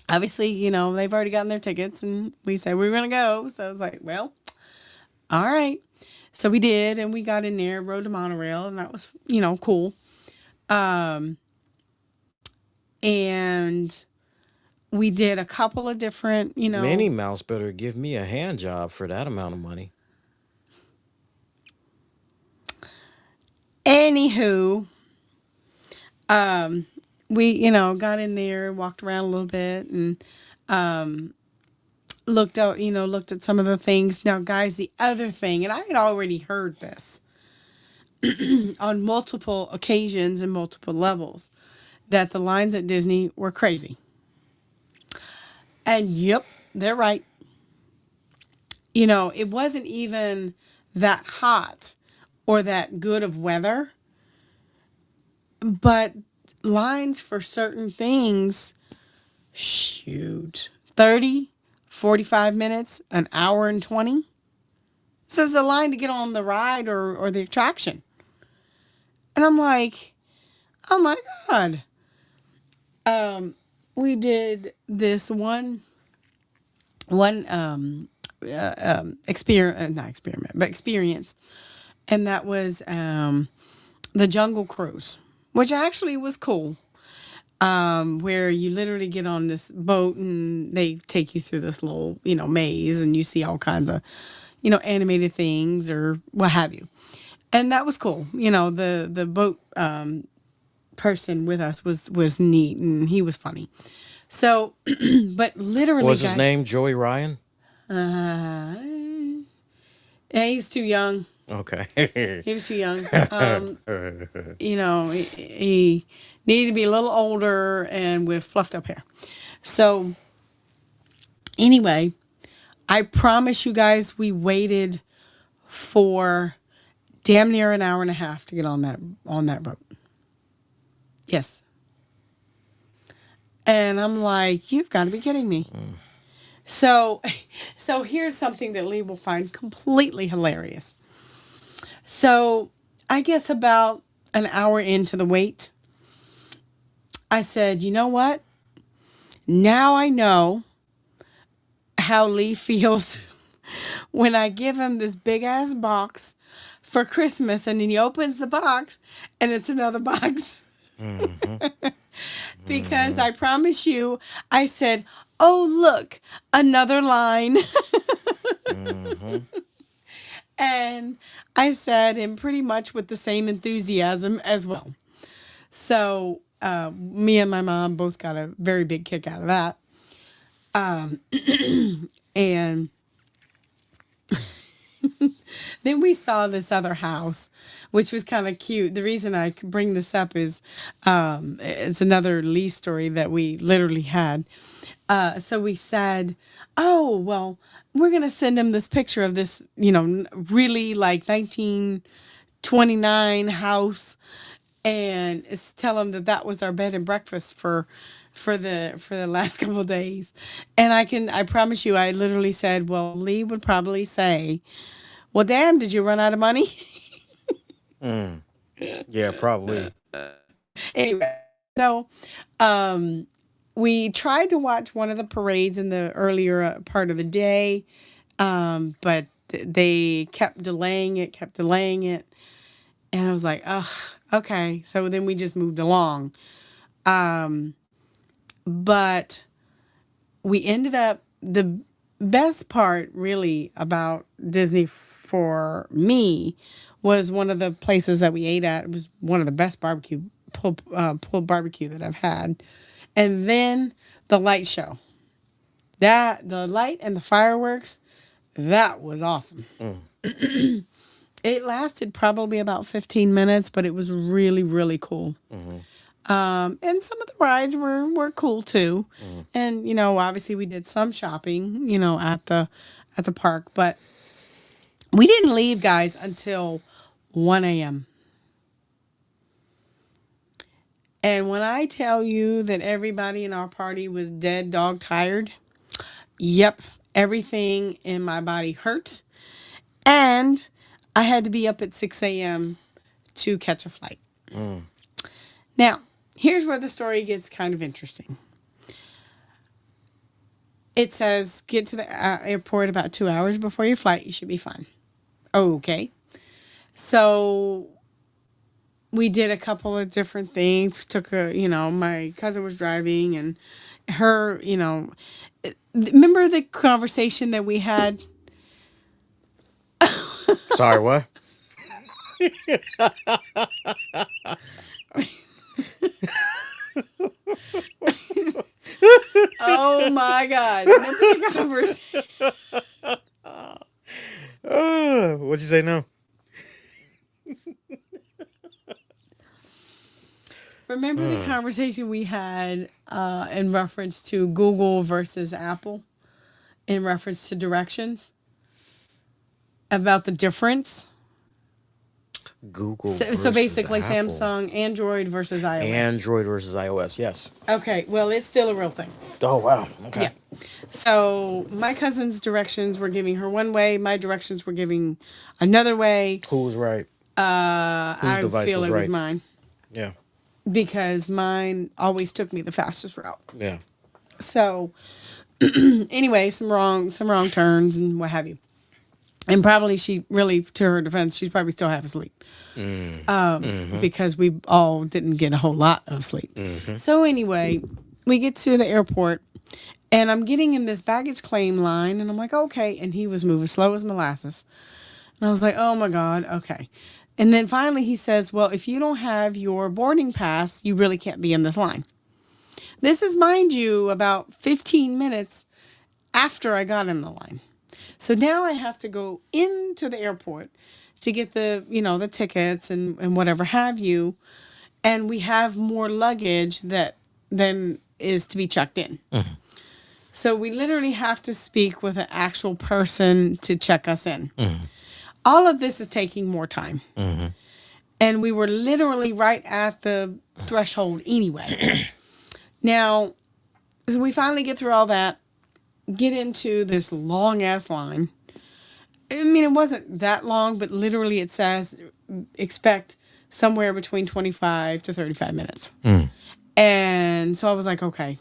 obviously, they've already gotten their tickets and we said we were going to go. So I was like, well, all right. So we did, and we got in there, rode the monorail, and that was, cool. And we did a couple of different, Minnie Mouse better give me a hand job for that amount of money. Anywho, we, got in there, walked around a little bit, and looked at some of the things. Now, guys, the other thing, and I had already heard this on multiple occasions and multiple levels, that the lines at Disney were crazy. And yep, they're right. It wasn't even that hot or that good of weather, but lines for certain things, shoot, 30, 45 minutes, an hour and 20. This is the line to get on the ride or the attraction. And I'm like, oh my God. We did this experience, and that was the Jungle Cruise, which actually was cool. Where you literally get on this boat and they take you through this little, maze, and you see all kinds of, animated things or what have you. And that was cool. The boat person with us was neat, and he was funny. So, but What literally, was his guys, name? Joey Ryan? uh, yeah, he was too young. Okay. He was too young. He needed to be a little older and with fluffed up hair. So, anyway, I promise you guys, we waited for damn near an hour and a half to get on that boat. Yes. And I'm like, you've got to be kidding me. So, so here's something that Lee will find completely hilarious. So, I guess about an hour into the wait, I said, you know what? Now I know how Lee feels when I give him this big ass box for Christmas, and then he opens the box and it's another box. Because I promise you, I said, oh, look, another line. And I said, and pretty much with the same enthusiasm as well. So, me and my mom both got a very big kick out of that. And then we saw this other house, which was kind of cute. The reason I bring this up is it's another Lee story that we literally had. So we said, oh, well, we're going to send him this picture of this, really like 1929 house, and tell him that was our bed and breakfast for the last couple of days. And I promise you, I literally said, well, Lee would probably say, well, damn, did you run out of money? Yeah, probably. Anyway, so we tried to watch one of the parades in the earlier part of the day, but they kept delaying it. And I was like, oh, okay. So then we just moved along. But we ended up, the best part really about Disney for me was one of the places that we ate at. It was one of the best pulled barbecue that I've had. And then the light show. The light and the fireworks, that was awesome. It lasted probably about 15 minutes, but it was really, really cool. And some of the rides were cool too. And, obviously we did some shopping, at the park, but we didn't leave, guys, until 1 a.m. And when I tell you that everybody in our party was dead dog tired, yep, everything in my body hurt. And I had to be up at 6 a.m. to catch a flight. Now, here's where the story gets kind of interesting. It says, get to the airport about 2 hours before your flight. You should be fine. Okay. So we did a couple of different things. My cousin was driving, and her, remember the conversation that we had? Sorry, what? Oh my God. Remember the conversation? What'd you say now? remember the conversation we had in reference to Google versus Apple, in reference to directions, about the difference? Google So versus basically, Apple. Samsung, Android versus iOS. Android versus iOS. Yes. Okay, well, it's still a real thing. Oh wow. Okay. Yeah. So my cousin's directions were giving her one way. My directions were giving another way. Who was right? Whose I device feel was it was right? mine Yeah. because mine always took me the fastest route. Yeah. So anyway, some wrong turns and what have you. And probably she really, to her defense, she's probably still half asleep. Because we all didn't get a whole lot of sleep. So anyway, we get to the airport and I'm getting in this baggage claim line and I'm like, okay. And he was moving slow as molasses. And I was like, oh my God, okay. And then finally he says, well, if you don't have your boarding pass, you really can't be in this line. This is, mind you, about 15 minutes after I got in the line. So now I have to go into the airport to get the tickets and whatever have you. And we have more luggage than is to be checked in. So we literally have to speak with an actual person to check us in. All of this is taking more time. And we were literally right at the threshold anyway. Now, so we finally get through all that, get into this long ass line. I mean, it wasn't that long, but literally it says expect somewhere between 25 to 35 minutes. And so I was like, okay.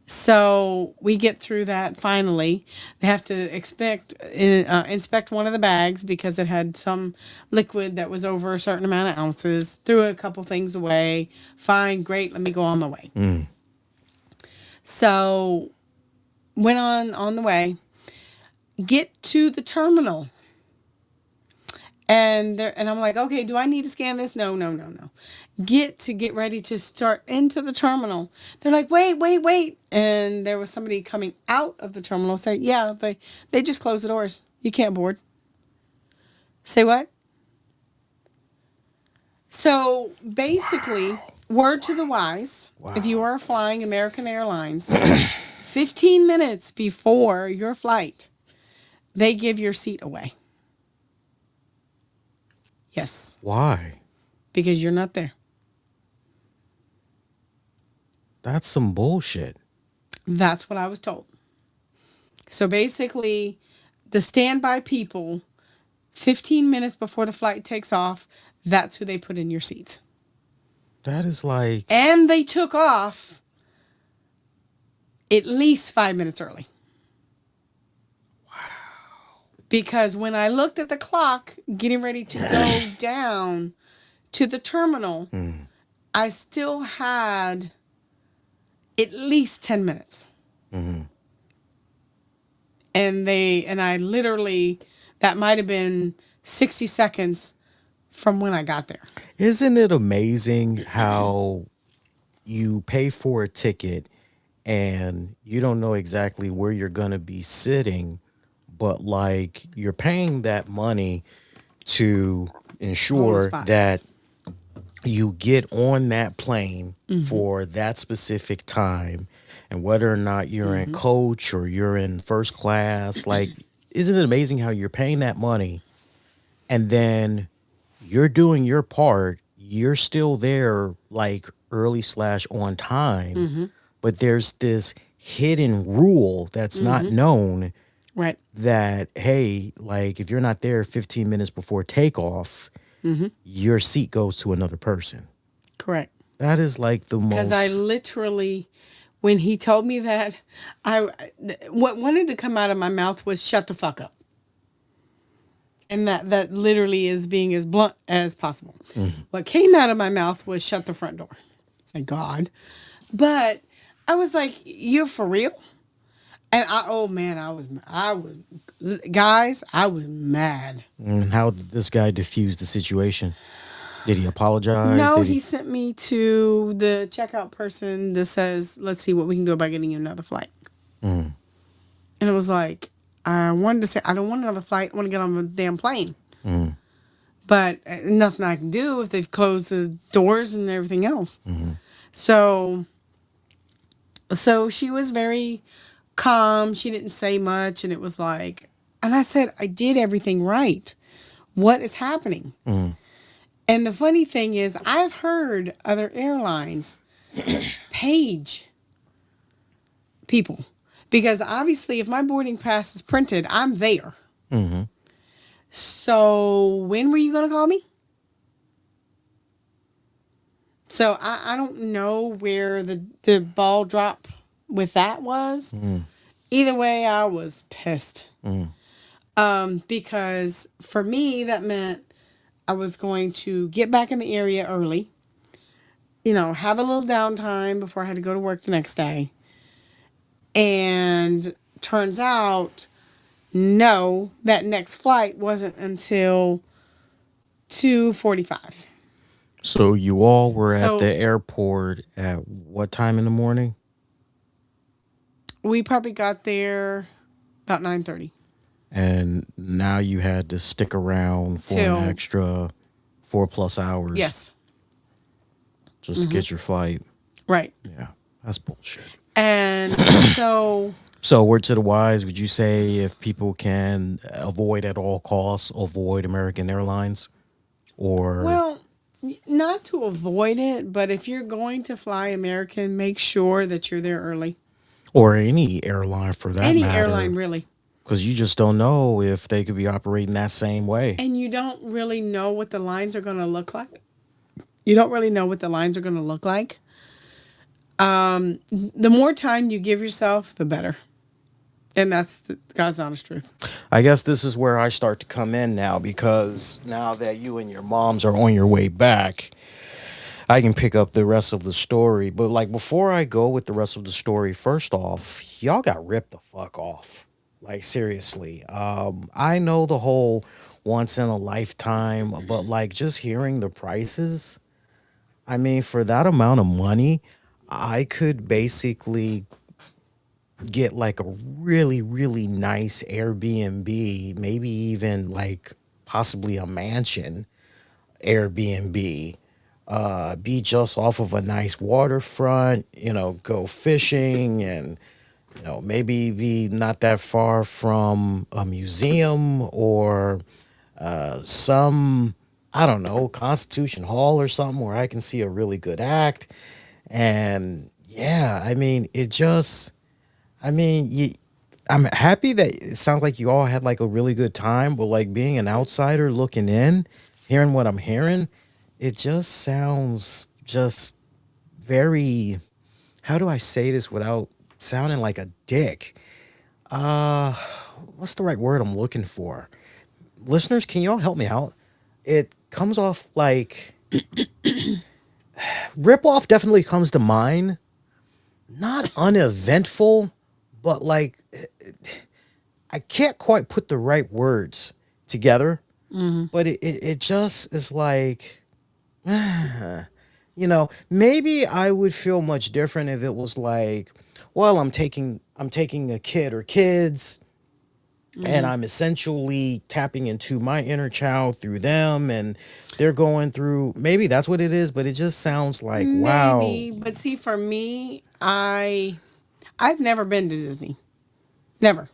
So we get through that finally. They have to inspect one of the bags because it had some liquid that was over a certain amount of ounces. Threw a couple things away. Fine, great, let me go on my way. So went on the way. Get to the terminal. And I'm like, okay, do I need to scan this? No. Get ready to start into the terminal. They're like, wait. And there was somebody coming out of the terminal saying, yeah, they just closed the doors. You can't board. Say what? So basically, word to the wise, if you are flying American Airlines, 15 minutes before your flight, they give your seat away. Yes. Why? Because you're not there. That's some bullshit. That's what I was told. So basically, the standby people, 15 minutes before the flight takes off, that's who they put in your seats. That is like... And they took off at least 5 minutes early. Because when I looked at the clock, getting ready to go down to the terminal, I still had at least 10 minutes. And I literally, that might have been 60 seconds from when I got there. Isn't it amazing how you pay for a ticket and you don't know exactly where you're going to be sitting, but like you're paying that money to ensure that you get on that plane for that specific time, and whether or not you're in coach or you're in first class, like, isn't it amazing how you're paying that money and then you're doing your part, you're still there like early / on time, but there's this hidden rule that's not known. Right. That, hey, like if you're not there 15 minutes before takeoff, your seat goes to another person. Correct. That is like the most... Because I literally, when he told me that, what wanted to come out of my mouth was shut the fuck up. And that literally is being as blunt as possible. What came out of my mouth was shut the front door. Thank God. But I was like, you're for real? And I was mad. And how did this guy diffuse the situation? Did he apologize? No, he sent me to the checkout person that says, let's see what we can do about getting you another flight. And it was like, I wanted to say, I don't want another flight. I want to get on the damn plane. but nothing I can do if they've closed the doors and everything else. So, so she was very calm. She didn't say much, and it was like, and I said, I did everything right. What is happening? And the funny thing is, I've heard other airlines page people because obviously, if my boarding pass is printed, I'm there. So when were you going to call me? So I don't know where the ball drop with that was. Either way, I was pissed. Because for me, that meant I was going to get back in the area early, you know, have a little downtime before I had to go to work the next day. And turns out, no, that next flight wasn't until 2:45. So you all were at So the airport at what time in the morning? we probably got there about 9:30 And now you had to stick around for an till, extra 4+ hours yes, just to get your flight. right. Yeah, that's bullshit. And so, So, word to the wise, would you say if people can avoid at all costs, avoid American Airlines? Or, well, not to avoid it, but if you're going to fly American, make sure that you're there early. or any airline for that Any airline, matter, really. because you just don't know if they could be operating that same way. And you don't really know what the lines are going to look like. You don't really know what the lines are going to look like. The more time you give yourself, the better. And that's the God's honest truth. I guess this is where I start to come in now, because now that you and your moms are on your way back, I can pick up the rest of the story. But like before I go with the rest of the story, first off, y'all got ripped the fuck off. Like seriously. I know the whole once in a lifetime, but like just hearing the prices, I mean, for that amount of money, I could basically get like a really, really nice Airbnb, maybe even like possibly a mansion Airbnb, be just off of a nice waterfront, you know, go fishing and, you know, maybe be not that far from a museum or some, I don't know, Constitution Hall or something where I can see a really good act. And yeah, I mean, it just, I mean, I'm happy that it sounds like you all had like a really good time, but like being an outsider looking in, hearing what I'm hearing, it just sounds just very, how do I say this without sounding like a dick? Uh, what's the right word I'm looking for? Listeners, can y'all help me out? It comes off like ripoff definitely comes to mind. Not uneventful, but like I can't quite put the right words together. But it just is like, you know, maybe I would feel much different if it was like, well, I'm taking a kid or kids and I'm essentially tapping into my inner child through them and they're going through, maybe that's what it is, but it just sounds like, wow. Maybe. But see, for me, I've never been to Disney. Never.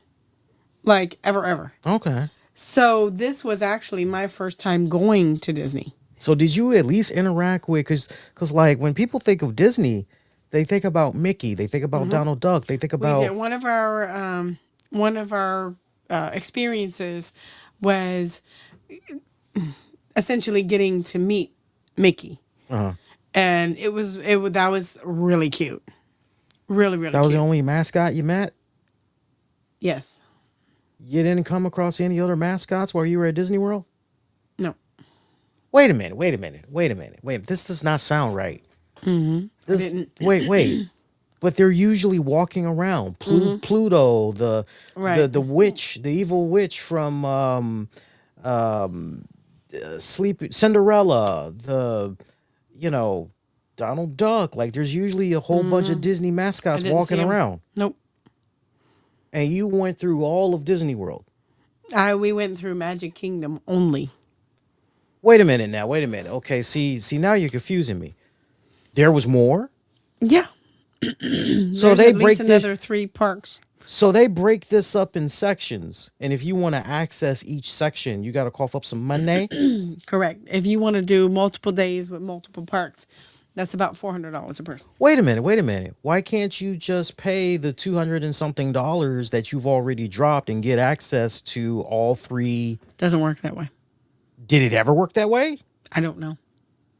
Like, ever, ever. Okay. So this was actually my first time going to Disney. So did you at least interact with, cause like when people think of Disney, they think about Mickey, they think about Donald Duck, they think We did about, one of our experiences was essentially getting to meet Mickey, and that was really cute, really really that was the cute. only mascot you met? Yes. You didn't come across any other mascots while you were at Disney World? No. Wait a minute, wait a minute, wait a minute, wait. This does not sound right. I didn't. Wait. But they're usually walking around. Pluto, Right. the witch, the evil witch from Sleep Cinderella, the you know Donald Duck. Like there's usually a whole bunch of Disney I mascots didn't see walking him. around, Nope. and you went through all of Disney World. We went through Magic Kingdom only. Wait a minute now. Wait a minute. Okay, see now you're confusing me. There was more. Yeah, So there's they at least break the another 3 parks. so they break this up in sections, and if you want to access each section, you got to cough up some money. Correct. If you want to do multiple days with multiple parks, that's about $400 a person. Wait a minute. Wait a minute. Why can't you just pay the 200 and something dollars that you've already dropped and get access to all three? Doesn't work that way. Did it ever work that way? I don't know.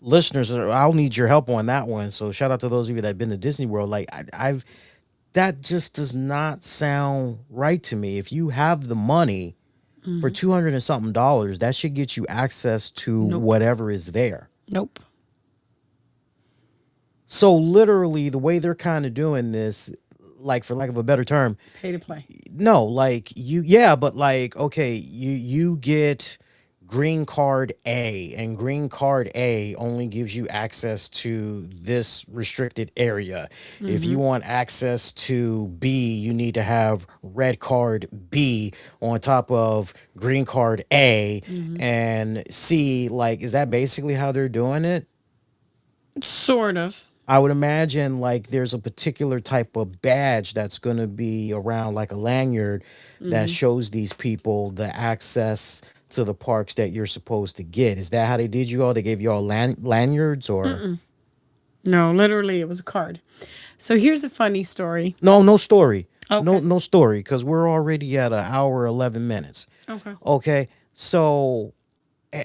Listeners, I'll need your help on that one. So shout out to those of you that have been to Disney World. Like I've that just does not sound right to me. If you have the money for 200 and something dollars, that should get you access to Nope. whatever is there. Nope. So literally the way they're kind of doing this, like for lack of a better term, Pay to play. no, like yeah, but like, okay, you get green card A, and green card A only gives you access to this restricted area. If you want access to B, you need to have red card B on top of green card A and C. Like, is that basically how they're doing it? Sort of. I would imagine like there's a particular type of badge that's going to be around, like a lanyard that shows these people the access to the parks that you're supposed to get. Is that how they did you all? They gave you all lanyards, or No, literally, it was a card. So here's a funny story. no story. Okay. No story, because we're already at an hour 11 minutes. Okay. Okay, so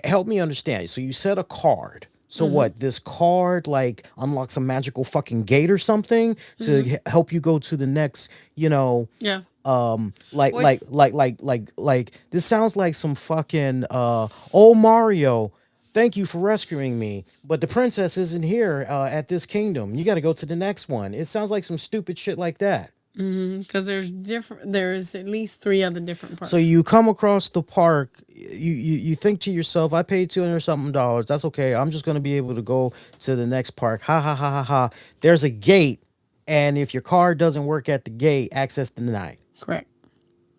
help me understand. So you said a card. So what? This card like unlocks a magical fucking gate or something to help you go to the next, Yeah. like Well, this sounds like some fucking oh Mario, thank you for rescuing me, but the princess isn't here at this kingdom, you got to go to the next one. It sounds like some stupid shit like that. Because there's at least 3 other different parks. So you come across the park, you think to yourself, I paid 200 something dollars, that's okay, I'm just going to be able to go to the next park, ha ha ha ha ha. There's a gate, and if your card doesn't work at the gate, access denied. Correct.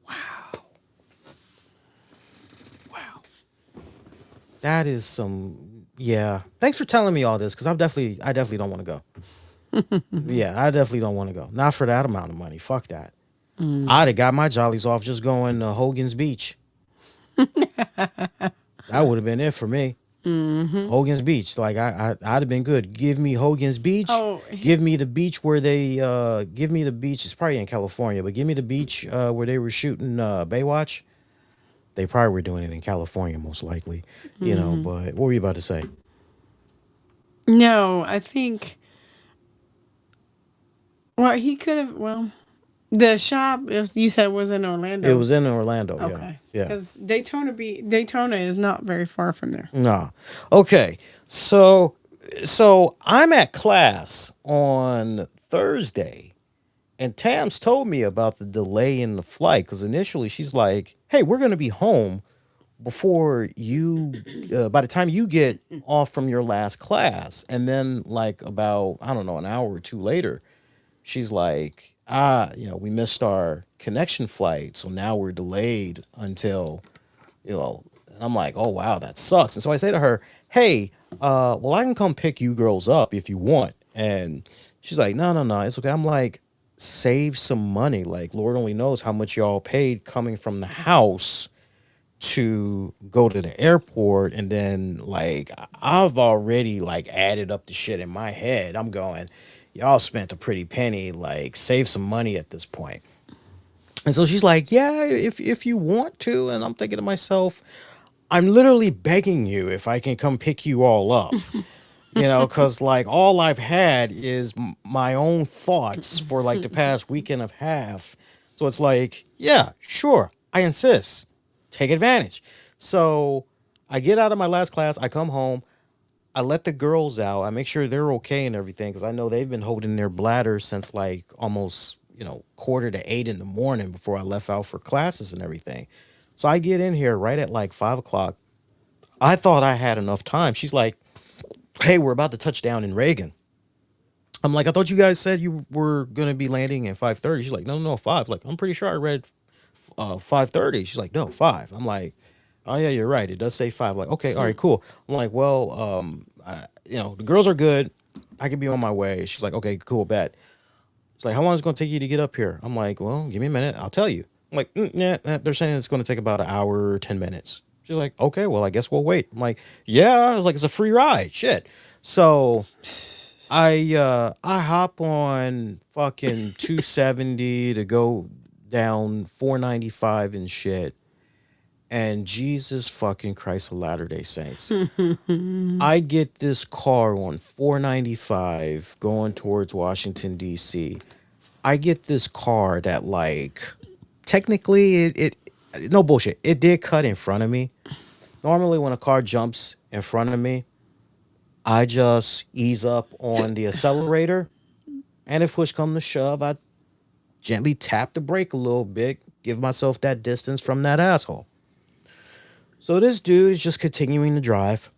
Wow. That is some, yeah. Thanks for telling me all this, because I definitely don't want to go. Yeah, I definitely don't want to go. Not for that amount of money. Fuck that. I'd have got my jollies off just going to Hogan's Beach. That would have been it for me. Hogan's Beach. Like I'd have been good. Give me Hogan's Beach. Oh. Give me the beach where they give me the beach. It's probably in California, but give me the beach where they were shooting Baywatch. They probably were doing it in California, most likely. But what were you about to say? No, I think. Well, he could have. Well, the shop you said was in Orlando. It was in Orlando. Okay. Yeah. Because Daytona is not very far from there. Nah. Okay. So I'm at class on Thursday, and Tams told me about the delay in the flight, because initially she's like, "Hey, we're gonna be home before you by the time you get off from your last class." And then like about, I don't know, an hour or two later, she's like, we missed our connection flight, so now we're delayed until, and I'm like, oh wow, that sucks. And so I say to her, hey, well, I can come pick you girls up if you want. And she's like, no, it's okay. I'm like, save some money. Like, Lord only knows how much y'all paid coming from the house to go to the airport. And then like I've already like added up the shit in my head. I'm going, y'all spent a pretty penny, like save some money at this point. And so she's like, yeah, if you want to. And I'm thinking to myself, I'm literally begging you if I can come pick you all up. Because like all I've had is my own thoughts for like the past week and a half. So it's like, yeah, sure, I insist. Take advantage. So I get out of my last class, I come home, I let the girls out, I make sure they're okay and everything, because I know they've been holding their bladders since like almost, 7:45 in the morning before I left out for classes and everything. So I get in here right at like 5 o'clock. I thought I had enough time. She's like, hey, we're about to touch down in Reagan. I'm like, I thought you guys said you were going to be landing at 5:30. She's like, no, 5. Like, I'm pretty sure I read 5:30. She's like, no, 5. I'm like, Oh yeah, you're right. It does say 5. Like, okay, all right, cool. I'm like, well, the girls are good. I could be on my way. She's like, okay, cool, bet. It's like, how long is it going to take you to get up here? I'm like, well, give me a minute. I'll tell you. I'm like, yeah, they're saying it's going to take about an hour, 10 minutes. She's like, okay, well, I guess we'll wait. I'm like, yeah. I was like, it's a free ride. Shit. So I hop on fucking 270 to go down 495 and shit. And Jesus fucking Christ of Latter Day Saints. I get this car on 495 going towards Washington, D.C. I get this car that, like, technically, no bullshit, it did cut in front of me. Normally, when a car jumps in front of me, I just ease up on the accelerator. And if push come to shove, I gently tap the brake a little bit, give myself that distance from that asshole. So this dude is just continuing to drive.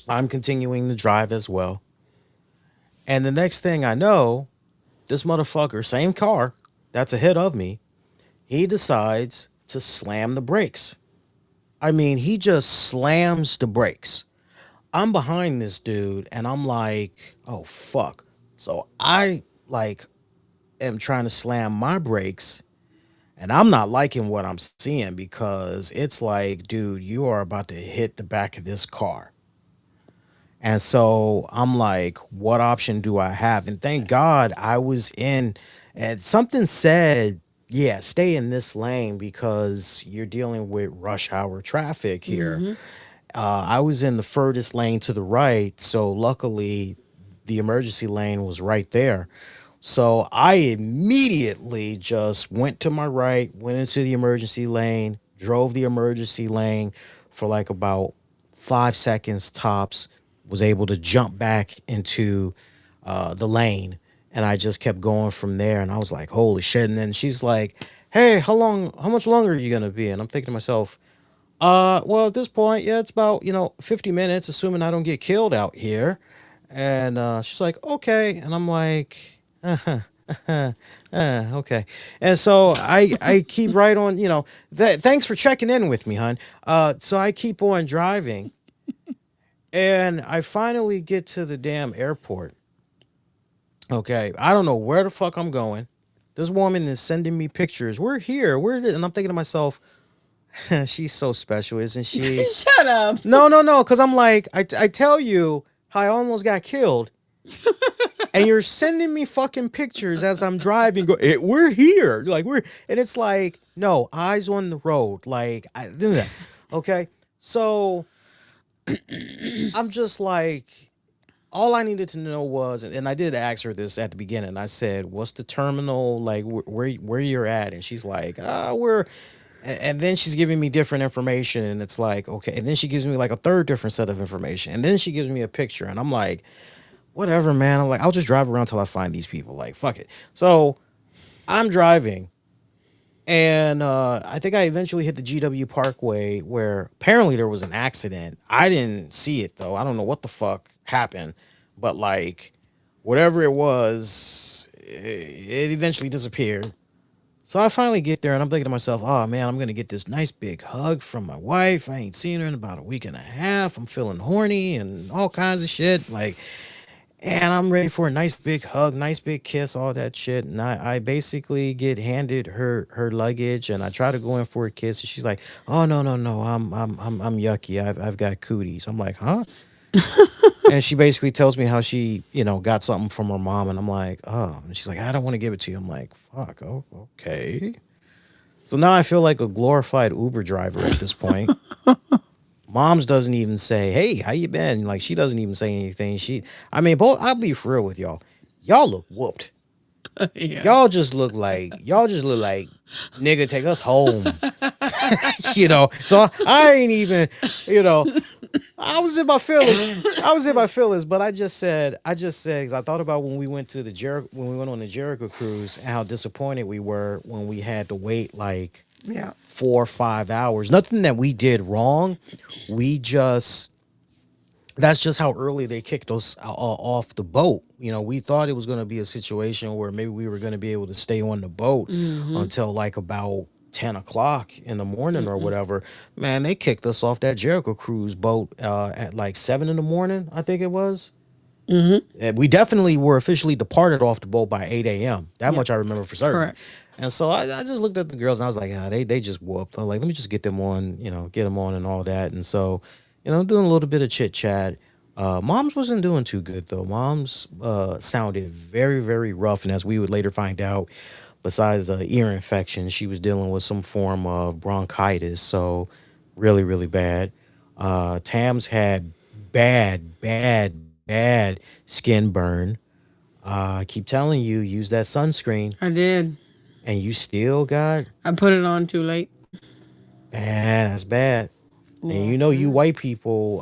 I'm continuing to drive as well. And the next thing I know, this motherfucker, same car that's ahead of me, he decides to slam the brakes. I mean, he just slams the brakes. I'm behind this dude and I'm like, oh fuck. So I like am trying to slam my brakes and I'm not liking what I'm seeing because it's like, dude, you are about to hit the back of this car. And so I'm like, what option do I have? And thank God I was in, and something said, yeah, stay in this lane because you're dealing with rush hour traffic here. I was in the furthest lane to the right. So luckily, the emergency lane was right there. So I immediately just went to my right, went into the emergency lane, drove the emergency lane for like about 5 seconds tops, was able to jump back into the lane. And I just kept going from there. And I was like, holy shit. And then she's like, hey, how much longer are you going to be? And I'm thinking to myself, well, at this point, yeah, it's about, 50 minutes, assuming I don't get killed out here. And she's like, okay. And I'm like, okay. And so I keep right on, thanks for checking in with me, hon. So I keep on driving and I finally get to the damn airport. Okay. I don't know where the fuck I'm going. This woman is sending me pictures. We're here. We're, and I'm thinking to myself, she's so special, isn't she? Shut up. No, no, no. Because I'm like, I tell you how I almost got killed. And you're sending me fucking pictures as I'm driving. Go, we're here. Like, and it's like, no, eyes on the road. Like, okay. So I'm just like, all I needed to know was, and I did ask her this at the beginning. I said, what's the terminal? Like, where you're at? And she's like, we're, and then she's giving me different information. And it's like, okay. And then she gives me like a third different set of information. And then she gives me a picture. And I'm like, whatever, man. I'm like, I'll just drive around till I find these people. Like, fuck it. So I'm driving, and I think I eventually hit the GW Parkway where apparently there was an accident. I didn't see it though. I don't know what the fuck happened, but like, whatever it was, it eventually disappeared. So I finally get there, and I'm thinking to myself, oh man, I'm gonna get this nice big hug from my wife. I ain't seen her in about a week and a half. I'm feeling horny and all kinds of shit. Like, and I'm ready for a nice big hug, nice big kiss, all that shit. And I basically get handed her luggage, and I try to go in for a kiss, and she's like, "Oh no, no, no, I'm yucky. I've got cooties." I'm like, "Huh?" And she basically tells me how she, got something from her mom, and I'm like, "Oh." And she's like, "I don't want to give it to you." I'm like, "Fuck, oh, okay." So now I feel like a glorified Uber driver at this point. Mom's doesn't even say, "Hey, how you been?" Like, she doesn't even say anything. I mean, both. I'll be for real with y'all. Y'all look whooped. Yes. Y'all just look like nigga, take us home. So I ain't even, I was in my feelings. But I just said, because I thought about when we went to when we went on the Jericho cruise, and how disappointed we were when we had to wait like Yeah. 4 or 5 hours. Nothing that we did wrong. We just That's just how early they kicked us off the boat. We thought it was going to be a situation where maybe we were going to be able to stay on the boat until like about 10 o'clock in the morning or whatever. Man, they kicked us off that Jericho Cruise boat at like 7 in the morning, I think it was. And we definitely were officially departed off the boat by 8 a.m. That Yep. much I remember for certain. Correct. And so I just looked at the girls and I was like, they just whooped. I'm like, let me just get them on, get them on and all that. And so, doing a little bit of chit chat. Mom's wasn't doing too good though. Mom's sounded very, very rough. And as we would later find out, besides ear infection, she was dealing with some form of bronchitis. So really, really bad. Tams had bad, bad, bad skin burn. I keep telling you, use that sunscreen, I did. and you still got I put it on too late. bad. That's bad. And Yeah. you white people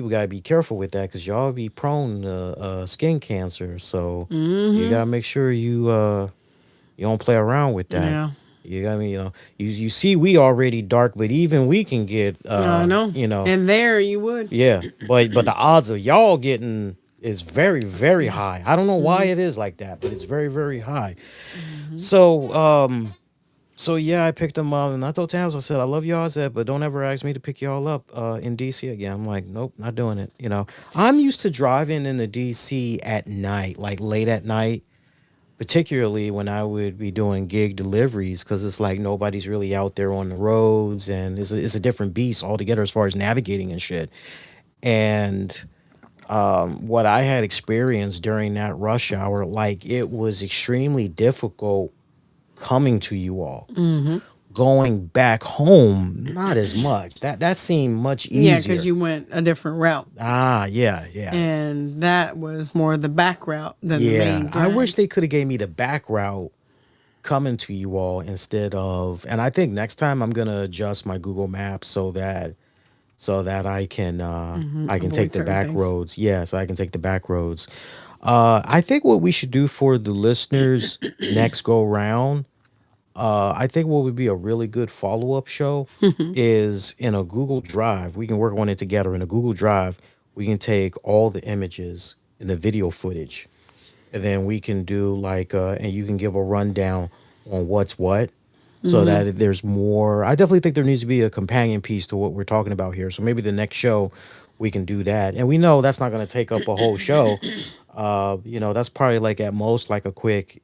gotta be careful with that because y'all be prone to skin cancer. So you gotta make sure you don't play around with that. Yeah. You got me, you see we already dark, but even we can get I know. And there you would. yeah. But the odds of y'all getting is very, very high. I don't know why it is like that, but it's very, very high. So so yeah, I picked them up and I told Tams, I said, I love y'all. I said, but don't ever ask me to pick y'all up in DC again. I'm like, nope, not doing it. I'm used to driving into DC at night, like late at night, particularly when I would be doing gig deliveries, because it's like nobody's really out there on the roads, and it's a different beast altogether as far as navigating and shit. And what I had experienced during that rush hour, like it was extremely difficult coming to you all. Going back home, not as much. That seemed much Yeah, easier. because you went a different route. Yeah. And that was more the back route than the Yeah, main I drag. wish they could have gave me the back route coming to you all instead of. And I think next time I'm gonna adjust my Google Maps so that I can take Avoid the certain back things. roads. Yeah, so I can take the back roads. I think what we should do for the listeners next go round, I think what would be a really good follow up show is in a Google Drive. We can work on it together. In a Google Drive, we can take all the images and the video footage, and then we can do like, and you can give a rundown on what's what, so that there's more. I definitely think there needs to be a companion piece to what we're talking about here. So maybe the next show we can do that, and we know that's not going to take up a whole show. That's probably like at most like a quick,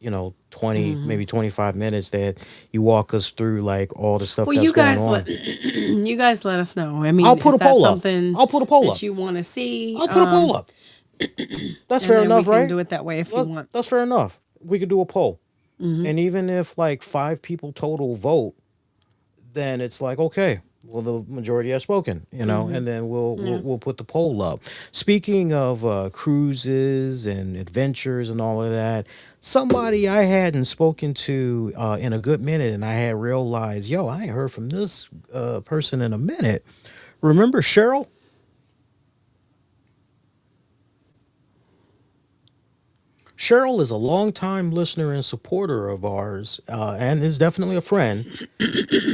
20, maybe 25 minutes that you walk us through like all the stuff Well, that's you going guys on. you guys let us know. I I'll mean, put if a that's poll up. something I'll put a poll that up. you want to see, I'll put a poll up. That's and fair then we enough, can right? do it that way if you want. That's fair enough. We could do a poll. And even if like 5 people total vote, then it's like, okay, well, the majority has spoken, and then we'll put the poll up. Speaking of cruises and adventures and all of that, somebody I hadn't spoken to in a good minute, and I had realized, yo, I ain't heard from this person in a minute. Remember Cheryl? Cheryl is a longtime listener and supporter of ours, and is definitely a friend.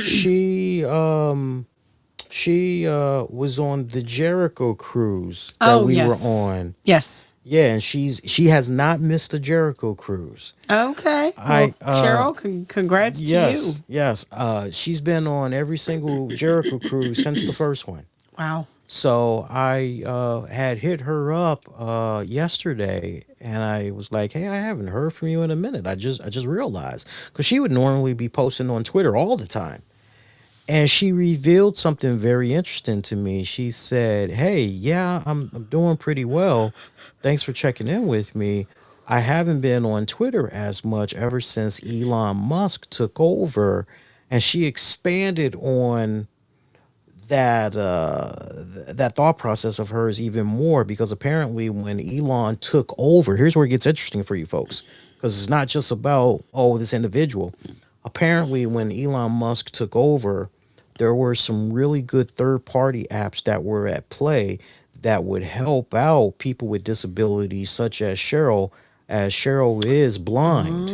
She was on the Jericho cruise that Oh, we were yes. on. Yes. Yeah, and she has not missed the Jericho cruise. Okay. I Well, Cheryl, congrats to you. yes. She's been on every single Jericho cruise since the first one. Wow. So I had hit her up yesterday, and I was like, "Hey, I haven't heard from you in a minute. I just realized because she would normally be posting on Twitter all the time." And she revealed something very interesting to me. She said, "Hey, yeah, I'm doing pretty well. Thanks for checking in with me. I haven't been on Twitter as much ever since Elon Musk took over." And she expanded on that thought process of hers even more, because apparently when Elon took over, here's where it gets interesting for you folks, because it's not just about, oh, this individual. Apparently when Elon Musk took over, there were some really good third party apps that were at play that would help out people with disabilities such as Cheryl is blind.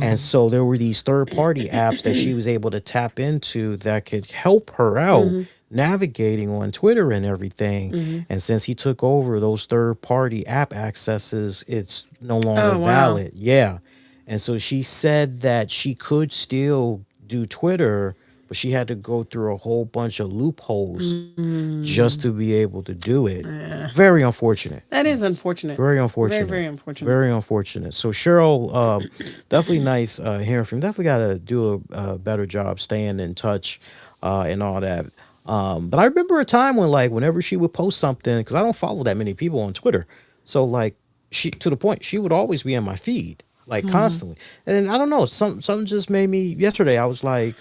And so there were these third party apps that she was able to tap into that could help her out navigating on Twitter and everything. And since he took over those third party app accesses, it's no longer Oh, wow. valid. Yeah. And so she said that she could still do Twitter, but she had to go through a whole bunch of loopholes just to be able to do it. Very unfortunate. That is unfortunate. Very Very, unfortunate. very unfortunate. Very unfortunate. So Cheryl, definitely nice hearing from you. Definitely got to do a better job staying in touch and all that. But I remember a time when, like, whenever she would post something, because I don't follow that many people on Twitter, so like she to the point she would always be in my feed, like constantly. And I don't know, something just made me. Yesterday, I was like,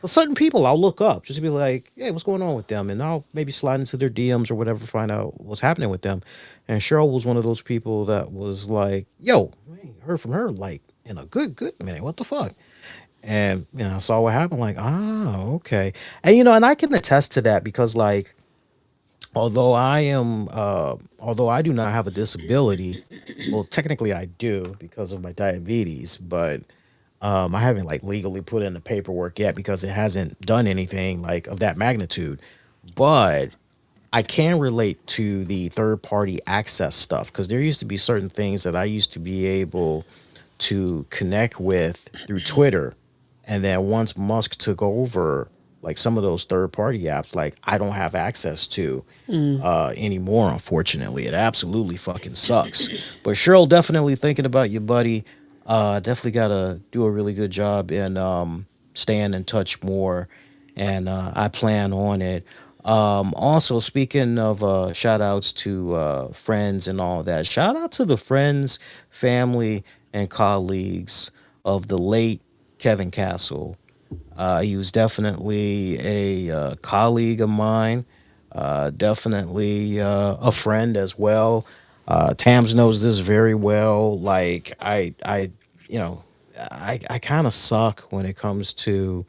well, certain people I'll look up just to be like, hey, what's going on with them? And I'll maybe slide into their DMs or whatever, find out what's happening with them. And Cheryl was one of those people that was like, yo, I ain't heard from her like in a good minute. What the fuck? And I saw what happened. Like, okay. And and I can attest to that because, like, although I do not have a disability, well, technically I do because of my diabetes, but I haven't like legally put in the paperwork yet because it hasn't done anything like of that magnitude. But I can relate to the third party access stuff because there used to be certain things that I used to be able to connect with through Twitter. And then once Musk took over, like some of those third party apps, like I don't have access to anymore, unfortunately. It absolutely fucking sucks. But Cheryl, definitely thinking about you, buddy. Definitely got to do a really good job in staying in touch more. And I plan on it. Also, speaking of shout outs to friends and all that, shout out to the friends, family, and colleagues of the late Kevin Castle. He was definitely a colleague of mine, definitely a friend as well. Tams knows this very well. Like you know, I kind of suck when it comes to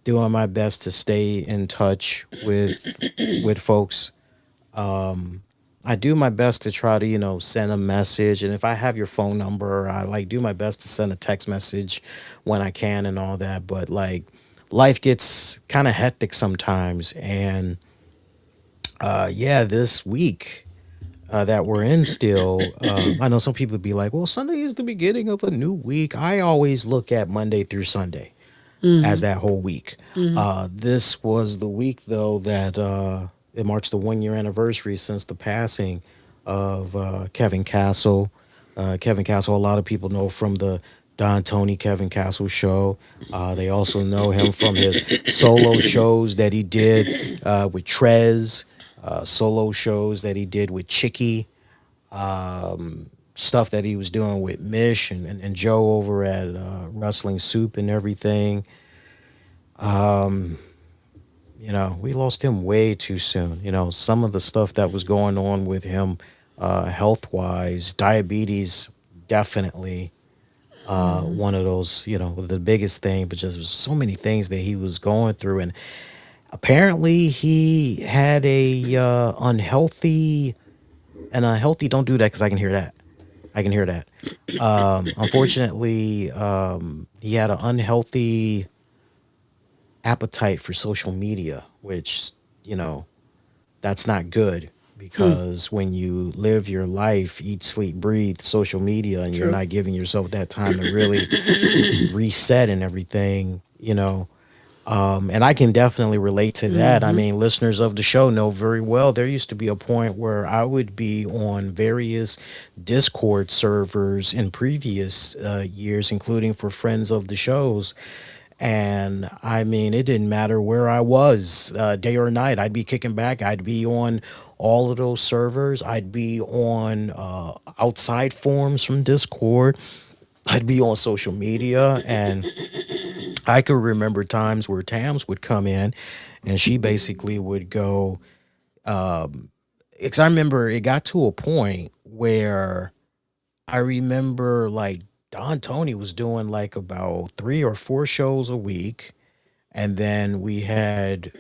doing my best to stay in touch with folks. I do my best to try to, send a message. And if I have your phone number, I like do my best to send a text message when I can and all that. But like life gets kind of hectic sometimes. And yeah, this week that we're in still, I know some people would be like, well, Sunday is the beginning of a new week. I always look at Monday through Sunday as that whole week. This was the week, though, that it marks the 1 year anniversary since the passing of Kevin Castle. Kevin Castle, a lot of people know from the Don Tony Kevin Castle show. They also know him from his solo shows that he did with Trez, solo shows that he did with Chicky, stuff that he was doing with Mish and Joe over at Wrestling Soup and everything. We lost him way too soon. Some of the stuff that was going on with him, health wise, diabetes, definitely one of those, the biggest thing, but just so many things that he was going through. And apparently he had a unhealthy, don't do that because I can hear that. I can hear that. Unfortunately, he had an unhealthy appetite for social media, which, that's not good because when you live your life, eat, sleep, breathe social media, and you're True. not giving yourself that time to really reset and everything, and I can definitely relate to that. I mean, listeners of the show know very well there used to be a point where I would be on various Discord servers in previous years, including for friends of the shows. And I mean, it didn't matter where I was, day or night. I'd be kicking back. I'd be on all of those servers. I'd be on outside forums from Discord. I'd be on social media. And I could remember times where Tams would come in and she basically would go, because I remember it got to a point where I remember like Don Tony was doing like about 3 or 4 shows a week. And then we had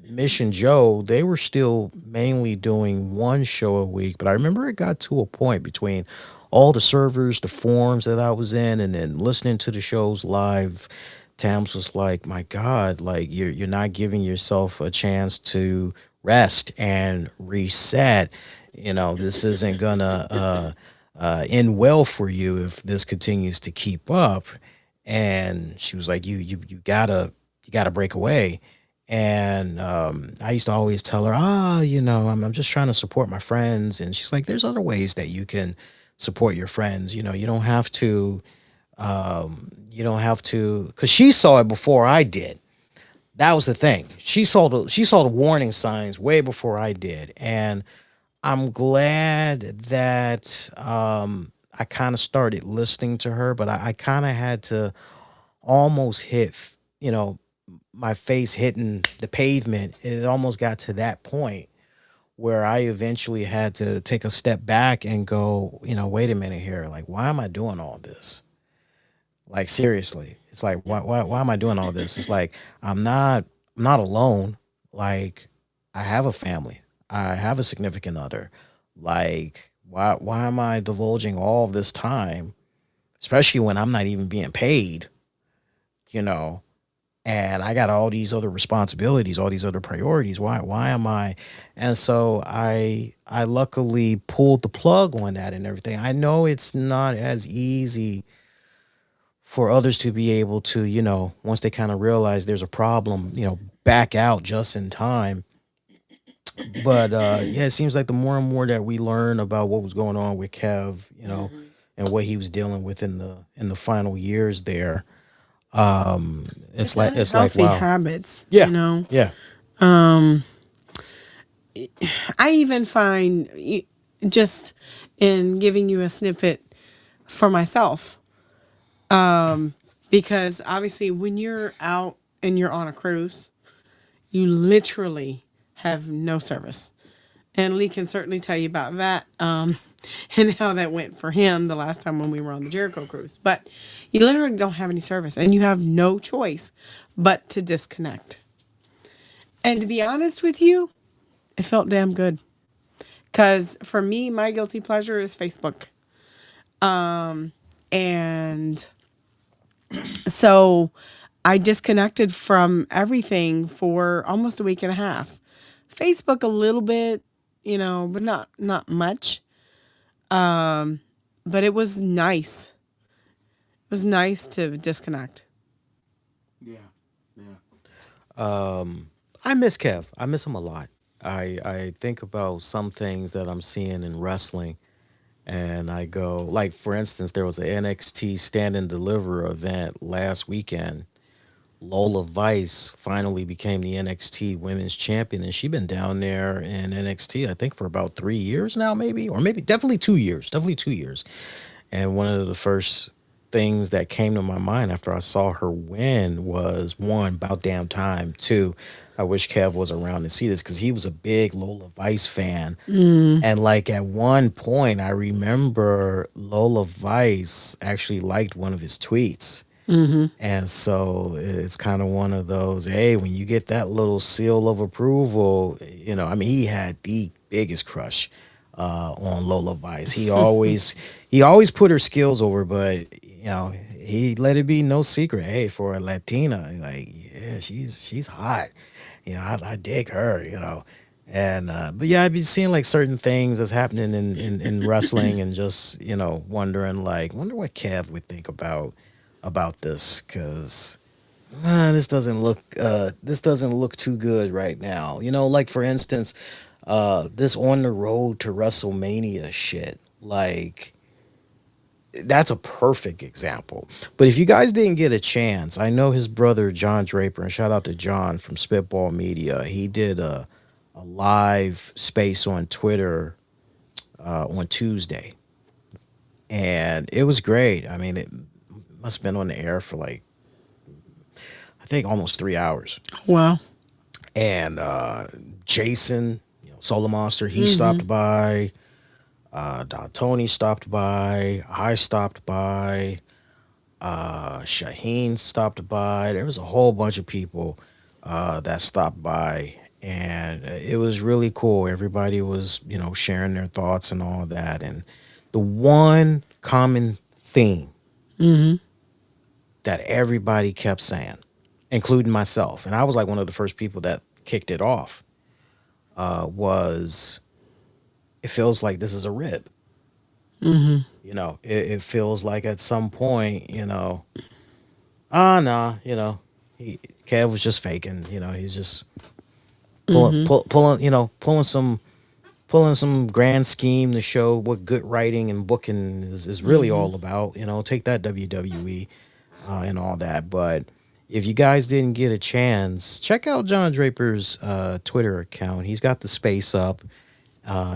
Mission Joe. They were still mainly doing one show a week. But I remember it got to a point between all the servers, the forums that I was in, and then listening to the shows live. Tams was like, my God, like you're not giving yourself a chance to rest and reset. This isn't gonna end well for you if this continues to keep up. And she was like, you gotta break away. And I used to always tell her, I'm just trying to support my friends. And she's like, there's other ways that you can support your friends. You don't have to, because she saw it before I did. That was the thing. She saw the warning signs way before I did, and I'm glad that I kind of started listening to her, but I kind of had to almost hit, my face hitting the pavement. It almost got to that point where I eventually had to take a step back and go, wait a minute here. Like, why am I doing all this? Like, seriously. It's like, why am I doing all this? It's like, I'm not alone. Like, I have a family. I have a significant other. Like, why am I divulging all this time, especially when I'm not even being paid, you know, and I got all these other responsibilities, all these other priorities. Why am I? And so I luckily pulled the plug on that and everything. I know it's not as easy for others to be able to, once they kind of realize there's a problem, back out just in time. But yeah, it seems like the more and more that we learn about what was going on with Kev, and what he was dealing with in the final years there, it's It's like unhealthy wow. habits, Yeah. Yeah. I even find just in giving you a snippet for myself, because obviously when you're out and you're on a cruise, you literally have no service. And Lee can certainly tell you about that, and how that went for him the last time when we were on the Jericho cruise. But you literally don't have any service and you have no choice but to disconnect. And to be honest with you, it felt damn good. Because for me, my guilty pleasure is Facebook. And so I disconnected from everything for almost a week and a half. Facebook a little bit, but not much. But it was nice. It was nice to disconnect. Yeah. Yeah. I miss Kev. I miss him a lot. I think about some things that I'm seeing in wrestling, and I go, like, for instance, there was an NXT Stand and Deliver event last weekend. Lola Vice finally became the NXT Women's Champion, and she's been down there in NXT, I think, for about 3 years now, maybe, or maybe definitely 2 years, definitely 2 years. And one of the first things that came to my mind after I saw her win was, one, about damn time. Two, I wish Kev was around to see this because he was a big Lola Vice fan. And like at one point, I remember Lola Vice actually liked one of his tweets. And so it's kind of one of those, hey, when you get that little seal of approval, I mean, he had the biggest crush on Lola Vice. He always put her skills over, but he let it be no secret. Hey, for a Latina, like, yeah, she's hot. I dig her. And but yeah, I've been seeing like certain things that's happening in wrestling, and just wondering, like, wonder what Kev would think about this, because this doesn't look too good right now. Like, for instance, this on the road to WrestleMania shit. Like, that's a perfect example. But if you guys didn't get a chance, I know his brother John Draper, and shout out to John from Spitball Media. He did a live space on Twitter on Tuesday, and it was great. I mean, it must have been on the air for, like, I think almost 3 hours. Wow. And Jason, Solar Monster, he stopped by. Don Tony stopped by. I stopped by. Shaheen stopped by. There was a whole bunch of people that stopped by, and it was really cool. Everybody was, sharing their thoughts and all that. And the one common theme that everybody kept saying, including myself, and I was like one of the first people that kicked it off, was, it feels like this is a rib. It feels like at some point, nah, Kev was just faking. He's just pulling some grand scheme to show what good writing and booking is really all about. Take that WWE and all that. But if you guys didn't get a chance, check out John Draper's Twitter account. He's got the space up.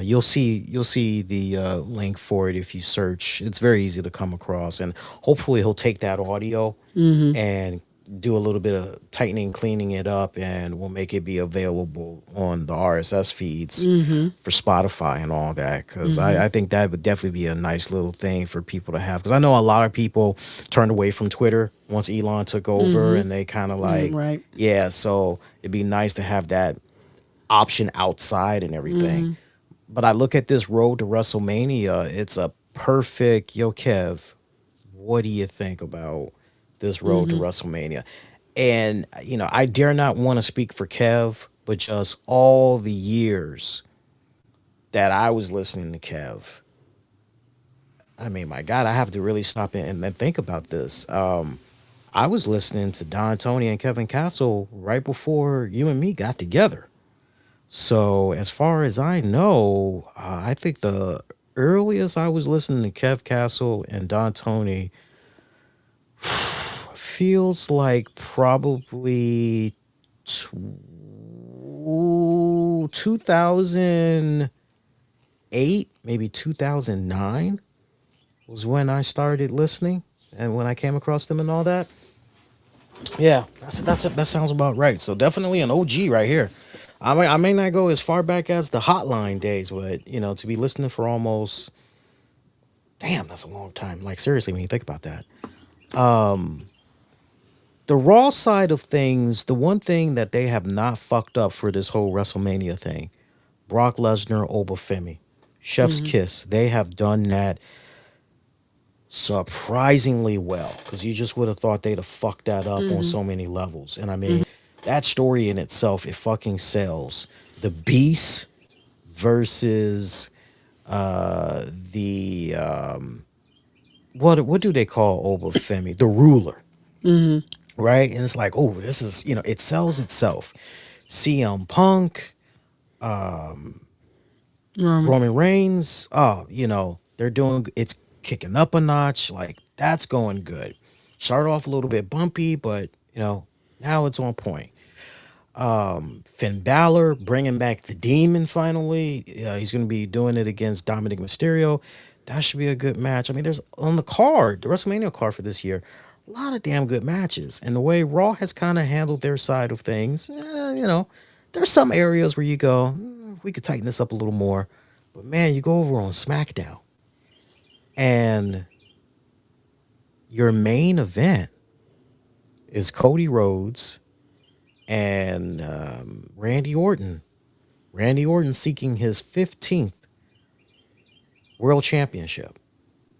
You'll see the link for it if you search. It's very easy to come across, and hopefully he'll take that audio and do a little bit of tightening, cleaning it up, and we'll make it be available on the RSS feeds for Spotify and all that. Because I think that would definitely be a nice little thing for people to have. Because I know a lot of people turned away from Twitter once Elon took over, and they kind of like, Right. yeah. So it'd be nice to have that option outside and everything. But I look at this road to WrestleMania, it's a perfect, yo, Kev, what do you think about this road to WrestleMania? And, I dare not want to speak for Kev, but just all the years that I was listening to Kev, I mean, my God, I have to really stop and think about this. I was listening to Don Tony and Kevin Castle right before you and me got together. So, as far as I know, I think the earliest I was listening to Kev Castle and Don Tony feels like probably 2008, maybe 2009 was when I started listening and when I came across them and all that. Yeah, that sounds about right. So definitely an OG right here. I may not go as far back as the Hotline days, but to be listening for almost, damn, that's a long time. Like seriously, when you think about that, the Raw side of things, the one thing that they have not fucked up for this whole WrestleMania thing, Brock Lesnar, Obafemi, Chef's Kiss, they have done that surprisingly well because you just would have thought they'd have fucked that up on so many levels. And I mean, that story in itself, it fucking sells. The Beast versus the what do they call Obafemi? The Ruler, right? And it's like, oh, this is it sells itself. CM Punk, Roman Reigns, oh, they're doing it's kicking up a notch. Like that's going good. Started off a little bit bumpy, but now it's on point. Finn Balor bringing back the Demon finally. He's going to be doing it against Dominic Mysterio. That should be a good match. I mean, there's on the card, the WrestleMania card for this year, a lot of damn good matches. And the way Raw has kind of handled their side of things, there's some areas where you go, we could tighten this up a little more. But man, you go over on SmackDown and your main event is Cody Rhodes and Randy Orton. Randy Orton seeking his 15th world championship.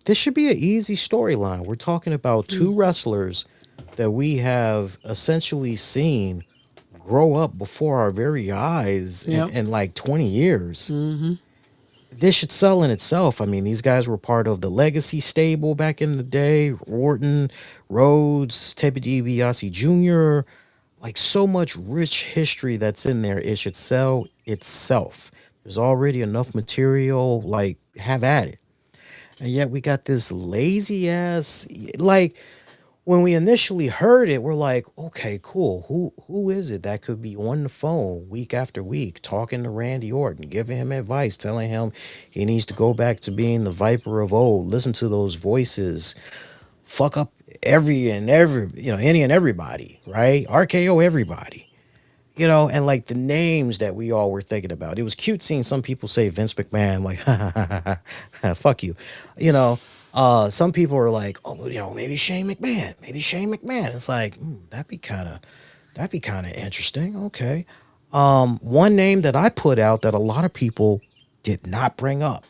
This should be an easy storyline. We're talking about two wrestlers that we have essentially seen grow up before our very eyes in like 20 years. This should sell in itself. I mean, these guys were part of the Legacy stable back in the day. Orton, Rhodes, Ted DiBiase Jr., like so much rich history that's in there. It should sell itself. There's already enough material, like have at it. And yet we got this lazy ass, like when we initially heard it, we're like, okay, cool. Who is it that could be on the phone week after week talking to Randy Orton, giving him advice, telling him he needs to go back to being the Viper of old, listen to those voices, fuck up any and everybody, right? RKO everybody. And like the names that we all were thinking about. It was cute seeing some people say Vince McMahon, like, fuck you. Some people are like, oh, maybe Shane McMahon. Maybe Shane McMahon. It's like, that'd be kind of interesting. Okay. One name that I put out that a lot of people did not bring up.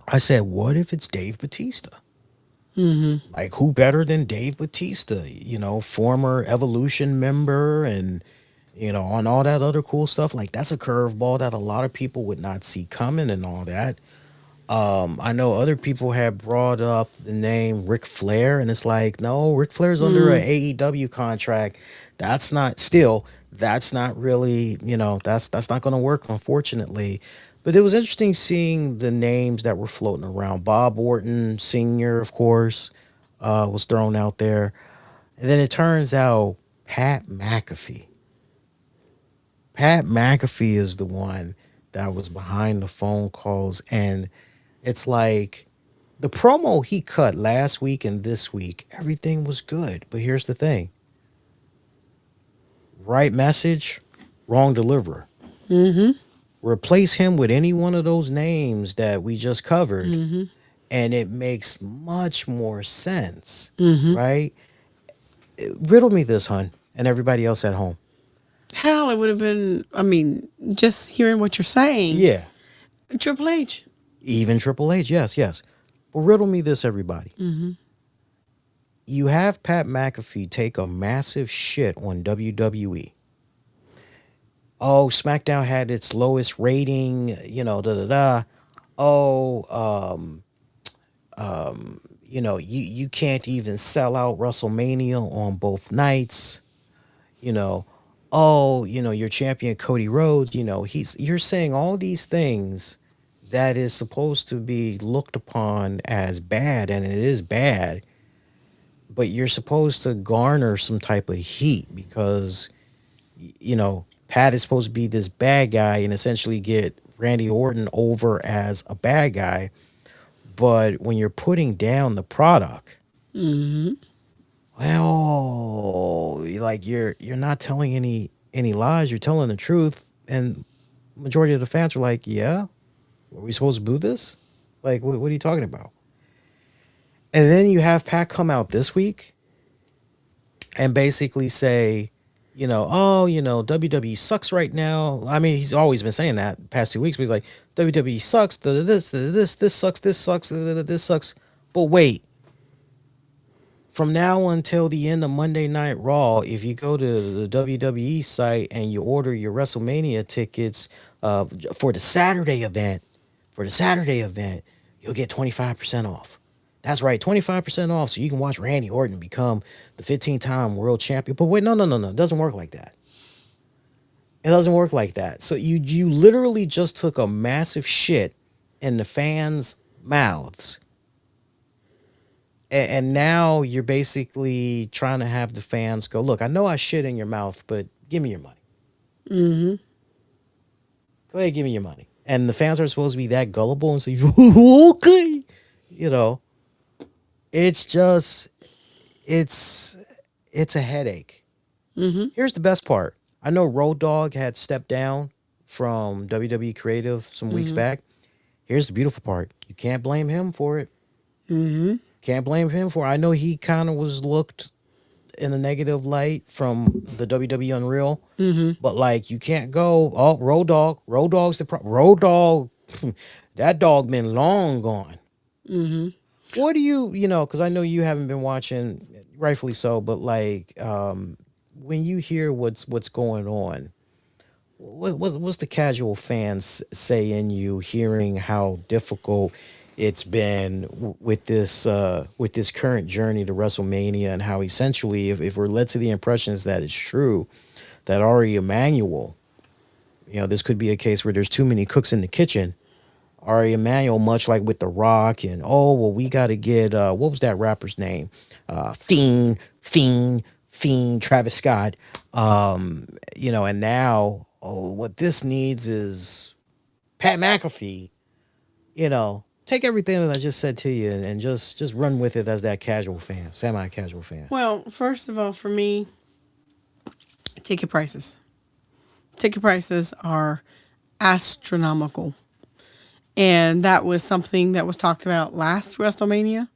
I said, what if it's Dave Bautista? Like, who better than Dave Bautista? Former Evolution member and, on all that other cool stuff. Like, that's a curveball that a lot of people would not see coming and all that. I know other people have brought up the name Ric Flair, and it's like, no, Ric Flair's under a AEW contract. That's not still. That's not really, that's not going to work, unfortunately. But it was interesting seeing the names that were floating around. Bob Orton Sr., of course, was thrown out there, and then it turns out Pat McAfee. Pat McAfee is the one that was behind the phone calls, and it's like the promo he cut last week and this week, everything was good. But here's the thing: right message, wrong deliverer. Replace him with any one of those names that we just covered, and it makes much more sense, right? Riddle me this, hun, and everybody else at home. Hell, it would have been. I mean, just hearing what you're saying, Yeah, Triple H. even Triple H, yes, yes. But riddle me this, everybody. You have Pat McAfee take a massive shit on WWE. Oh, SmackDown had its lowest rating, da da da. Oh, you can't even sell out WrestleMania on both nights. You know, oh, your champion Cody Rhodes, you're saying all these things that is supposed to be looked upon as bad, and it is bad, but you're supposed to garner some type of heat because Pat is supposed to be this bad guy and essentially get Randy Orton over as a bad guy. But when you're putting down the product, well, like you're not telling any lies. You're telling the truth, and majority of the fans are like, "Yeah, are we supposed to boo this? Like, what are you talking about?" And then you have Pat come out this week and basically say, oh, WWE sucks right now. I mean, he's always been saying that the past 2 weeks, but he's like, WWE sucks, this sucks, this sucks, this sucks. But wait, from now until the end of Monday Night Raw, if you go to the WWE site and you order your WrestleMania tickets for the Saturday event, you'll get 25% off. That's right, 25% off, so you can watch Randy Orton become the 15-time world champion. But wait, no. It doesn't work like that. It doesn't work like that. So you literally just took a massive shit in the fans' mouths. And now you're basically trying to have the fans go, look, I know I shit in your mouth, but give me your money. Go ahead, give me your money. And the fans are supposed to be that gullible and say, okay. It's just, it's a headache. Here's the best part. I know Road Dogg had stepped down from WWE Creative some weeks back. Here's the beautiful part. You can't blame him for it. Can't blame him for it. I know he kind of was looked in a negative light from the WWE Unreal. But like, you can't go, oh, Road Dogg's the Road Dogg, that dog been long gone. What do because I know you haven't been watching, rightfully so, but like, when you hear what's going on, what's the casual fans say in you hearing how difficult it's been with this current journey to WrestleMania, and how essentially, if we're led to the impressions that it's true, that Ari Emanuel, this could be a case where there's too many cooks in the kitchen. Ari Emanuel, much like with The Rock, and we got to get what was that rapper's name? Fiend, Travis Scott. And now, what this needs is Pat McAfee. Take everything that I just said to you and just run with it as that casual fan, semi-casual fan. Well, first of all, for me, ticket prices. Ticket prices are astronomical. And that was something that was talked about last WrestleMania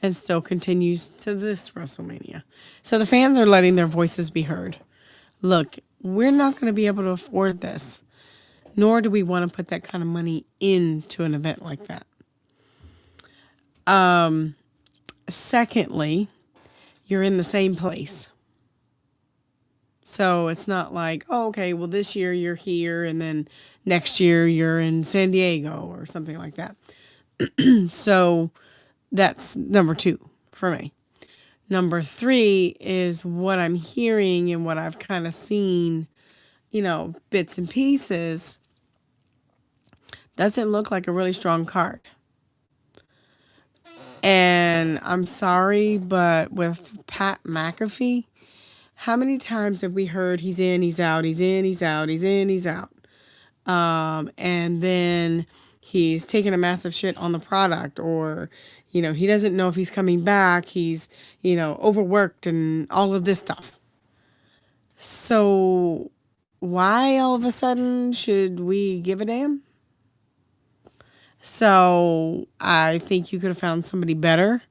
and still continues to this WrestleMania. So the fans are letting their voices be heard. Look, we're not going to be able to afford this, nor do we want to put that kind of money into an event like that. Secondly, you're in the same place. So it's not like, oh, okay, well, this year you're here and then next year you're in San Diego or something like that. So that's number two for me. Number three is what I'm hearing and what I've kind of seen, bits and pieces. Doesn't look like a really strong card. And I'm sorry, but with Pat McAfee, how many times have we heard he's in, he's out, he's in, he's out, he's in, he's out? And then he's taking a massive shit on the product, or, he doesn't know if he's coming back. He's, overworked and all of this stuff. So why all of a sudden should we give a damn? So I think you could have found somebody better.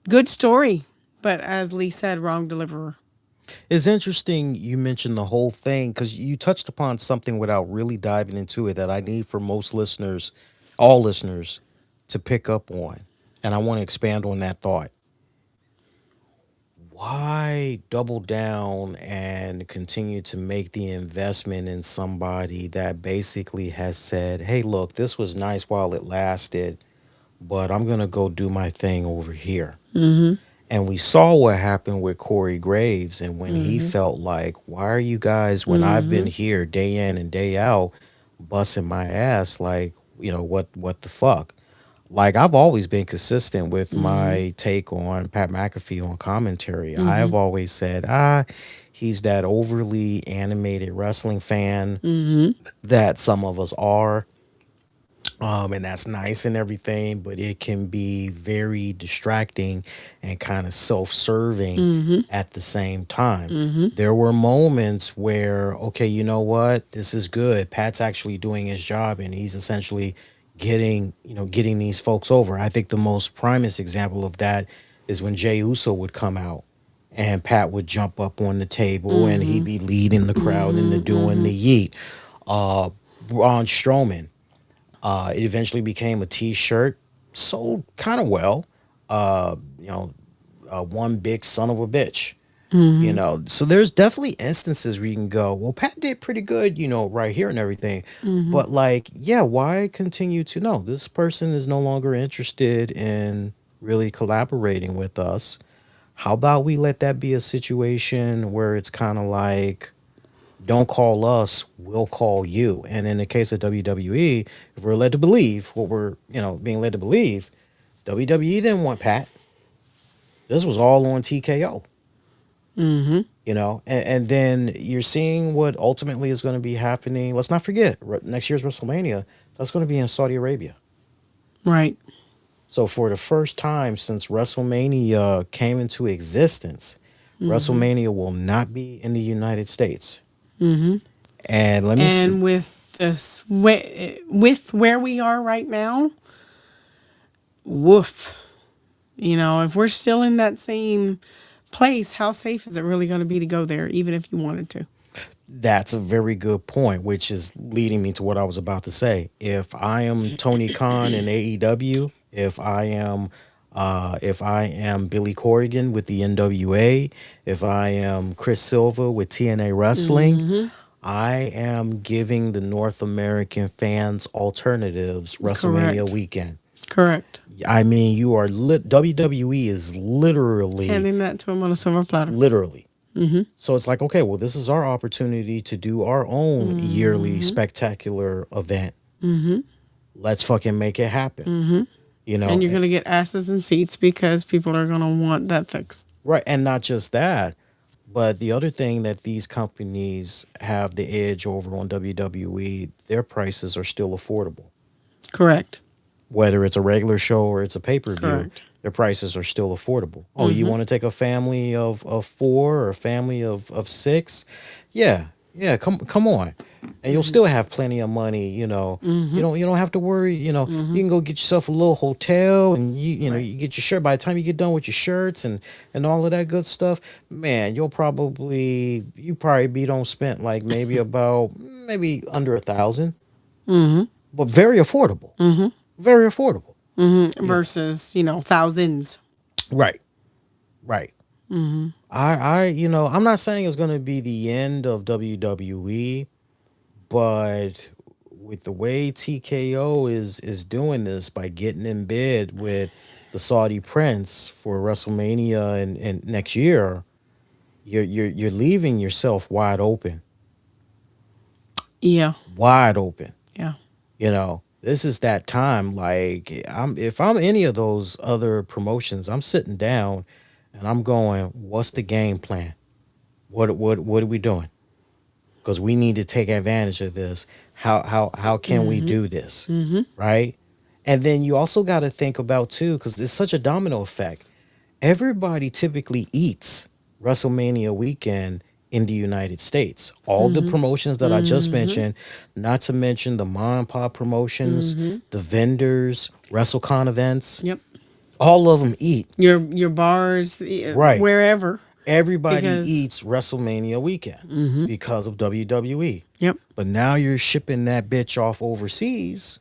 Good story, but as Lee said, wrong deliverer. It's interesting you mentioned the whole thing because you touched upon something without really diving into it that I need for most listeners, all listeners, to pick up on. And I want to expand on that thought. Why double down and continue to make the investment in somebody that basically has said, hey, look, this was nice while it lasted, but I'm going to go do my thing over here? And we saw what happened with Corey Graves, and when he felt like, why are you guys, when I've been here day in and day out, busting my ass, like, what the fuck? Like, I've always been consistent with my take on Pat McAfee on commentary. I've always said, he's that overly animated wrestling fan that some of us are. And that's nice and everything, but it can be very distracting and kind of self-serving at the same time. There were moments where, okay, you know what? This is good. Pat's actually doing his job and he's essentially getting these folks over. I think the most primest example of that is when Jey Uso would come out and Pat would jump up on the table and he'd be leading the crowd into doing the yeet. Braun Strowman, it eventually became a T-shirt, sold kind of well. One big son of a bitch. So there's definitely instances where you can go, well, Pat did pretty good, right here and everything. But like, yeah, why continue to no, this person is no longer interested in really collaborating with us. How about we let that be a situation where it's kind of like, don't call us, we'll call you. And in the case of WWE, if we're led to believe what we're, being led to believe, WWE didn't want Pat. This was all on TKO. And then you're seeing what ultimately is going to be happening. Let's not forget, next year's WrestleMania, that's going to be in Saudi Arabia. Right. So for the first time since WrestleMania came into existence, WrestleMania will not be in the United States. And let me And with this, with where we are right now, woof. If we're still in that same place, how safe is it really going to be to go there, even if you wanted to? That's a very good point, which is leading me to what I was about to say. If I am Tony Khan in AEW, if I am Billy Corrigan with the NWA, if I am Chris Silva with TNA Wrestling, I am giving the North American fans alternatives WrestleMania Correct. weekend. Correct. I mean, you are WWE is literally Handing that to him on a silver platter. literally. So it's like, okay, well, this is our opportunity to do our own yearly spectacular event. Let's fucking make it happen. And you're going to get asses in seats because people are going to want that fix. Right. And not just that, but the other thing that these companies have the edge over on WWE, their prices are still affordable. Correct. Whether it's a regular show or it's a pay-per-view, Correct. their prices are still affordable. Oh, you want to take a family of four or a family of six? Yeah, come on. And you'll still have plenty of money, You don't have to worry, You can go get yourself a little hotel and you get your shirt. By the time you get done with your shirts and all of that good stuff, man, you probably be don't spend like maybe maybe under 1,000. But very affordable. Very affordable. Versus, thousands. Right. I'm not saying it's going to be the end of WWE, but with the way TKO is doing this by getting in bed with the Saudi Prince for WrestleMania and next year, you're leaving yourself wide open, Yeah. wide open. Yeah. This is that time. Like, if I'm any of those other promotions, I'm sitting down and I'm going, what's the game plan? What are we doing? Because we need to take advantage of this. How can we do this? Right? And then you also got to think about too, because it's such a domino effect. Everybody typically eats WrestleMania weekend in the United States. All the promotions that I just mentioned, not to mention the mom and pop promotions, the vendors, WrestleCon events, Yep. all of them eat. Your bars, Right. wherever. Everybody Because eats WrestleMania weekend because of WWE. yep. But now you're shipping that bitch off overseas.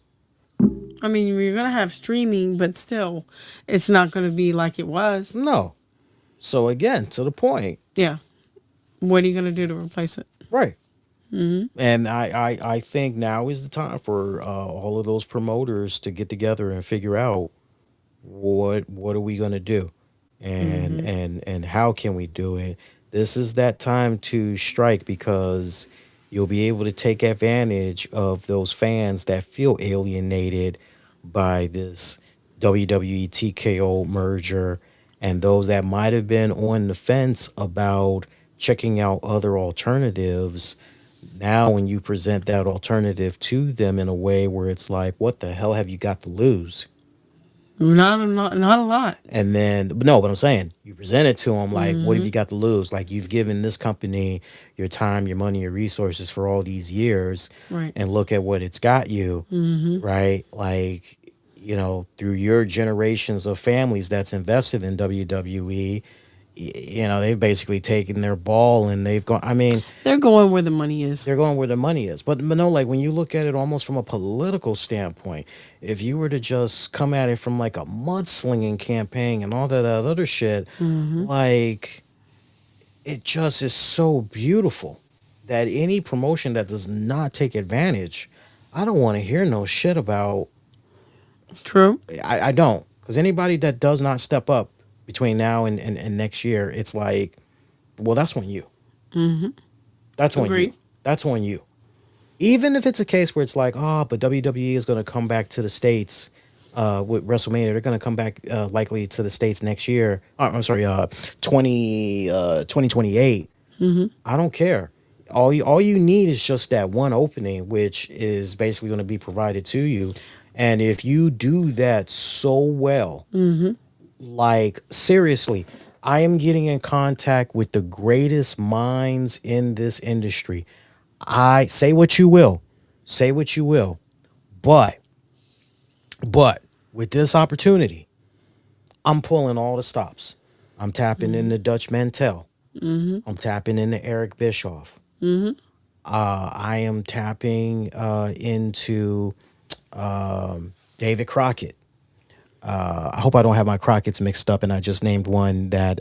I mean, you're gonna have streaming, but still, it's not gonna be like it was. No. So again, to the point. Yeah. What are you gonna do to replace it? Right. And I think now is the time for all of those promoters to get together and figure out what are we going to do, and how can we do it. This is that time to strike, because you'll be able to take advantage of those fans that feel alienated by this WWE TKO merger, and those that might have been on the fence about checking out other alternatives. Now when you present that alternative to them in a way where it's like, what the hell have you got to lose? Not a lot. And then, but no, but I'm saying, you present it to them like, what have you got to lose? Like, you've given this company your time, your money, your resources for all these years, Right. and look at what it's got you, right? Like, through your generations of families that's invested in WWE, they've basically taken their ball and they've gone. I mean, They're going where the money is. they're going where the money is. But no, like, when you look at it almost from a political standpoint, if you were to just come at it from like a mudslinging campaign and all that other shit, like, it just is so beautiful that any promotion that does not take advantage, I don't want to hear no shit about. True. I don't. Because anybody that does not step up between now and next year, it's like, well, that's on you. That's on Agreed. you. That's on you. Even if it's a case where it's like, oh, but WWE is going to come back to the States with WrestleMania. They're going to come back likely to the States next year. I'm sorry, 2028. I don't care. All you need is just that one opening, which is basically going to be provided to you. And if you do that so well, like, seriously, I am getting in contact with the greatest minds in this industry. I say what you will, but with this opportunity, I'm pulling all the stops. I'm tapping into Dutch Mantel. I'm tapping into Eric Bischoff. I am tapping into David Crockett. I hope I don't have my Crockett's mixed up and I just named one that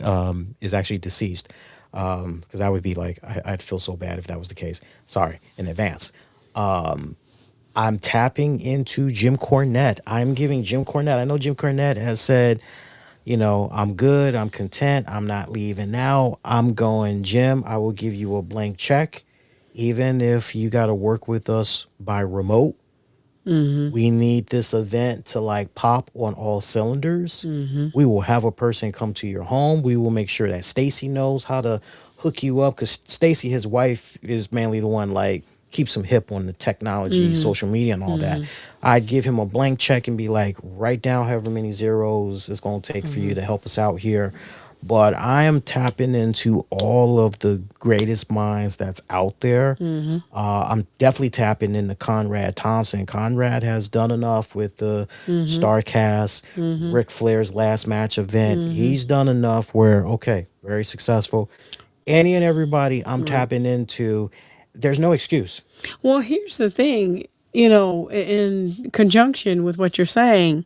is actually deceased. Because that would be like, I'd feel so bad if that was the case. Sorry in advance. I'm tapping into Jim Cornette. I'm giving Jim Cornette. I know Jim Cornette has said, I'm good. I'm content. I'm not leaving. Now I'm going, Jim, I will give you a blank check. Even if you got to work with us by remote, we need this event to like pop on all cylinders. We will have a person come to your home. We will make sure that Stacy knows how to hook you up, because Stacy, his wife, is mainly the one like keeps him hip on the technology, social media, and all that. I'd give him a blank check and be like, write down however many zeros it's going to take for you to help us out here. But I am tapping into all of the greatest minds that's out there. I'm definitely tapping into Conrad Thompson. Conrad has done enough with the StarCast, Ric Flair's last match event. He's done enough where, okay, very successful. Any and everybody I'm tapping into, there's no excuse. Well, here's the thing, in conjunction with what you're saying,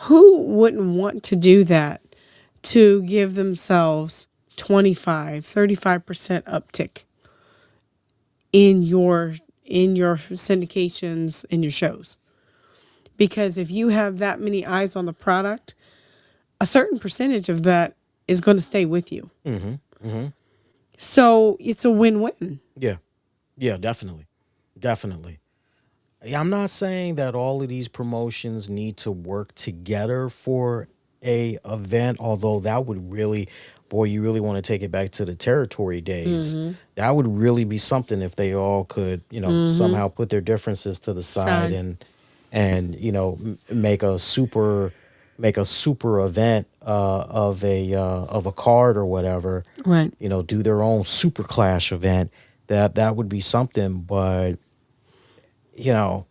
who wouldn't want to do that to give themselves 35% uptick in in your syndications and your shows. Because if you have that many eyes on the product, a certain percentage of that is going to stay with you. So it's a win-win. Yeah. Yeah, definitely. Definitely. Yeah, I'm not saying that all of these promotions need to work together for a event, although that would really, boy, you really want to take it back to the territory days. That would really be something if they all could, somehow put their differences to the side Side. and make a super event of a card or whatever. Right. Do their own super clash event. That would be something, but you know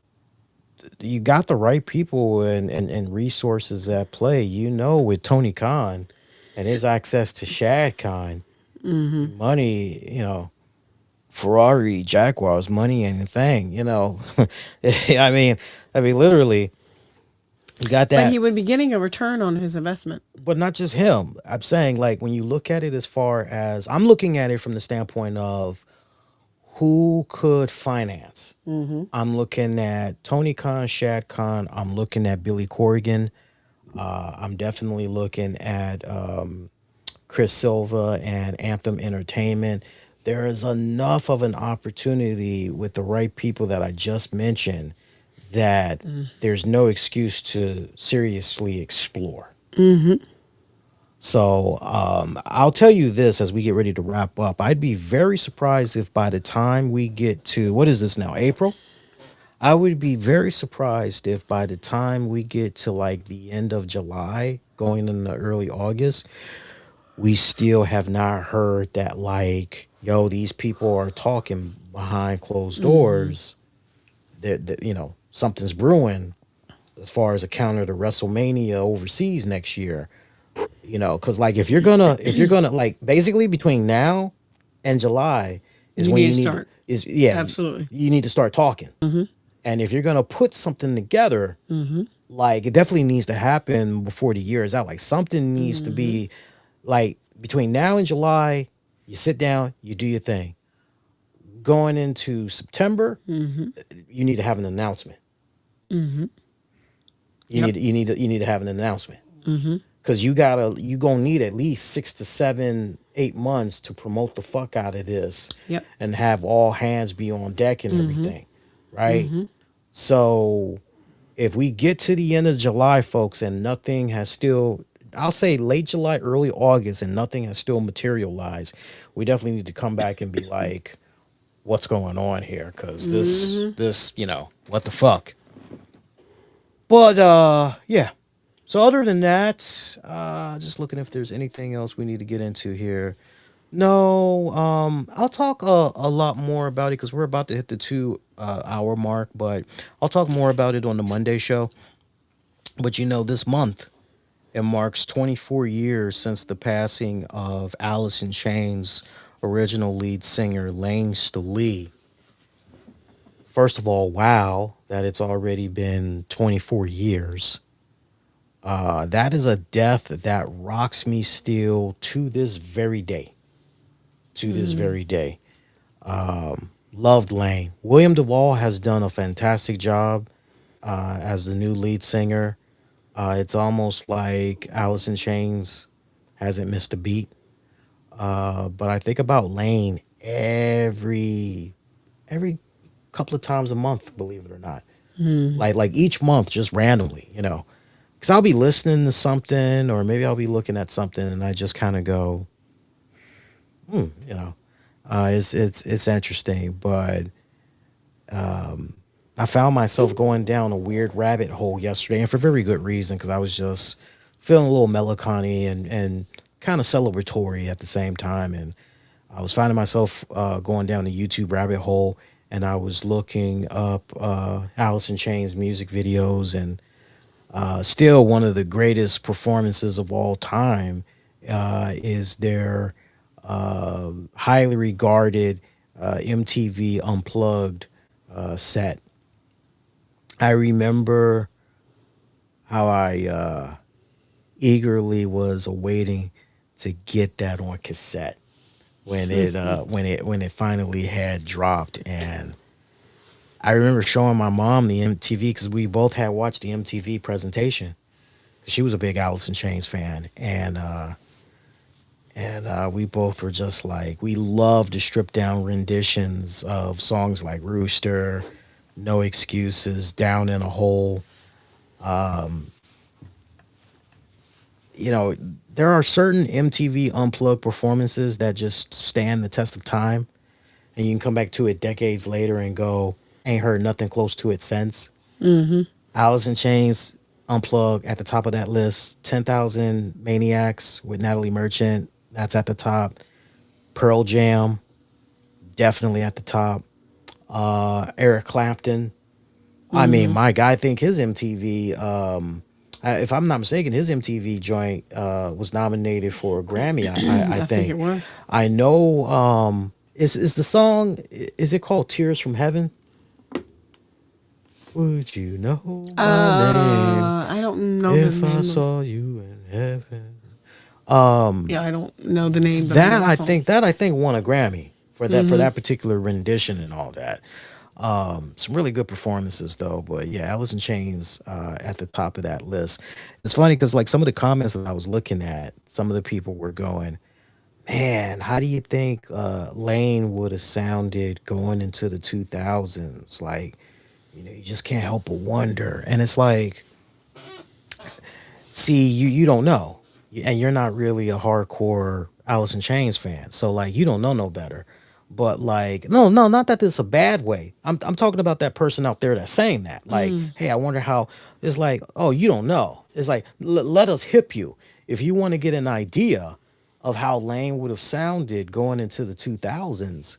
you got the right people and resources at play. With Tony Khan and his access to Shad Khan, money, Ferrari, Jaguars, money ain't a thing. I mean, literally, you got But that. he would be getting a return on his investment. But not just him. I'm saying, like, when you look at it, as far as I'm looking at it from the standpoint of who could finance. I'm looking at Tony Khan, Shad Khan. I'm looking at Billy Corrigan. I'm definitely looking at Chris Silva and Anthem Entertainment. There is enough of an opportunity with the right people that I just mentioned that there's no excuse to seriously explore. So I'll tell you this as we get ready to wrap up. I'd be very surprised if by the time we get to, what is this now, April? I would be very surprised if by the time we get to like the end of July, going into early August, we still have not heard that, like, yo, these people are talking behind closed doors. That something's brewing as far as a counter to WrestleMania overseas next year. Because like if you're gonna like basically between now and July is You when need you to need start. is yeah Absolutely. you need to start talking. And if you're gonna put something together, like, it definitely needs to happen before the year is out. Like, something needs to be like between now and July. You sit down, you do your thing. Going into September, you need to have an announcement. Yep. You need to have an announcement because you gonna need at least 6 to 7, 8 months to promote the fuck out of this Yep. and have all hands be on deck and everything, right? So if we get to the end of July, folks, and nothing has still, I'll say late July, early August, and nothing has still materialized, we definitely need to come back and be like, what's going on here? Because this, what the fuck? But yeah. So other than that, just looking if there's anything else we need to get into here. No, I'll talk a lot more about it because we're about to hit the 2 hour mark, but I'll talk more about it on the Monday show. But this month it marks 24 years since the passing of Alice in Chains' original lead singer Lane Staley. First of all, wow, that it's already been 24 years. That is a death that rocks me still to this very day. To this very day. Loved Lane. William Duvall has done a fantastic job as the new lead singer. It's almost like Alice in Chains hasn't missed a beat. But I think about Lane every couple of times a month, believe it or not. Like each month, just randomly, because I'll be listening to something, or maybe I'll be looking at something, and I just kind of go, hmm, it's interesting, but I found myself going down a weird rabbit hole yesterday, and for very good reason, because I was just feeling a little melancholy and kind of celebratory at the same time, and I was finding myself going down the YouTube rabbit hole, and I was looking up Alice in Chains music videos, and still one of the greatest performances of all time is their highly regarded MTV Unplugged set. I remember how I eagerly was awaiting to get that on cassette when it finally had dropped, and I remember showing my mom the MTV because we both had watched the MTV presentation. She was a big Alice in Chains fan, and we both were just like we loved the stripped down renditions of songs like Rooster, No Excuses, Down in a Hole. You know, there are certain MTV unplugged performances that just stand the test of time, and you can come back to it decades later and go, ain't heard nothing close to it since. Alice in Chains unplugged at the top of that list. 10,000 Maniacs with Natalie Merchant, that's at the top. Pearl Jam, definitely at the top. Eric Clapton. I mean, my guy, I think his MTV, if I'm not mistaken, his MTV joint was nominated for a Grammy. I I think think. it was. I know. Is the song? Is it called "Tears from Heaven"? Would you know my name I don't know the if I name of. saw you in heaven? Yeah, I don't know the name, but I know That the I song. think won a Grammy for that particular rendition and all that. Some really good performances though, but yeah, Alice in Chains at the top of that list. It's funny because like some of the comments that I was looking at, some of the people were going, "Man, how do you think Lane would have sounded going into the 2000s?" Like, you just can't help but wonder. And it's like, see, you don't know, and you're not really a hardcore Alice in Chains fan, so like you don't know no better. But like, no, not that it's a bad way. I'm talking about that person out there that's saying that. Like, hey, I wonder how. It's like, oh, you don't know. It's like, let us hip you if you want to get an idea of how Lane would have sounded going into the 2000s.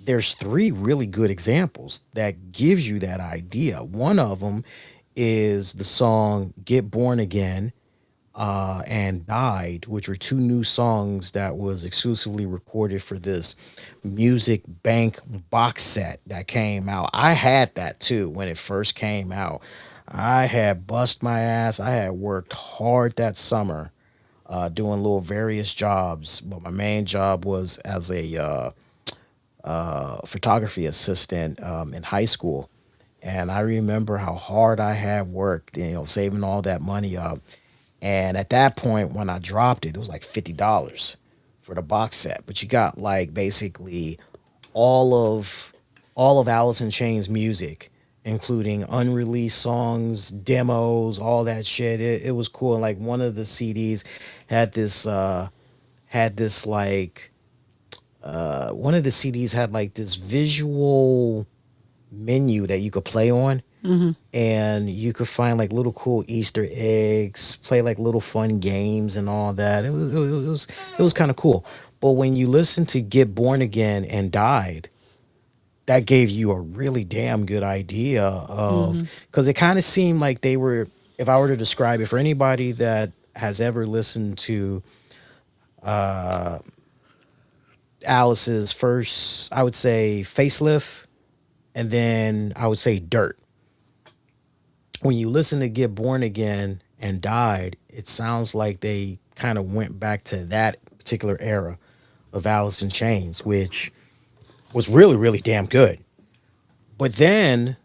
There's three really good examples that gives you that idea. One of them is the song "Get Born Again" and "Died," which were two new songs that was exclusively recorded for this Music Bank box set that came out. I had that too when it first came out. I had bust my ass. I had worked hard that summer doing little various jobs, but my main job was as a photography assistant in high school. And I remember how hard I had worked, saving all that money up. And at that point, when I dropped it, it was like $50 for the box set. But you got like basically all of all of Alice in Chains music, including unreleased songs, demos, all that shit. It was cool. And like one of the CDs had this like one of the CDs had like this visual menu that you could play on, and you could find like little cool Easter eggs, play like little fun games and all that. It was kind of cool. But when you listen to "Get Born Again" and "Died," that gave you a really damn good idea of, because it kind of seemed like they were. If I were to describe it for anybody that has ever listened to Alice's first, I would say facelift, and then I would say dirt. When you listen to "Get Born Again" and "Died," it sounds like they kind of went back to that particular era of Alice in Chains, which was really, really damn good. But then,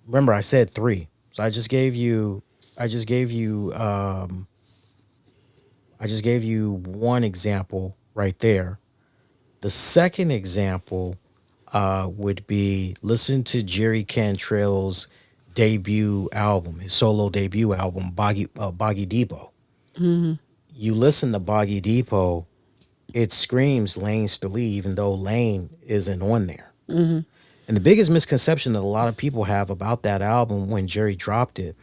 remember, I said three, so I just gave you, I just gave you one example right there. The second example would be listen to Jerry Cantrell's debut album, his solo debut album, Boggy Depot. You listen to Boggy Depot, it screams Lane Staley, even though Lane isn't on there. And the biggest misconception that a lot of people have about that album when Jerry dropped it,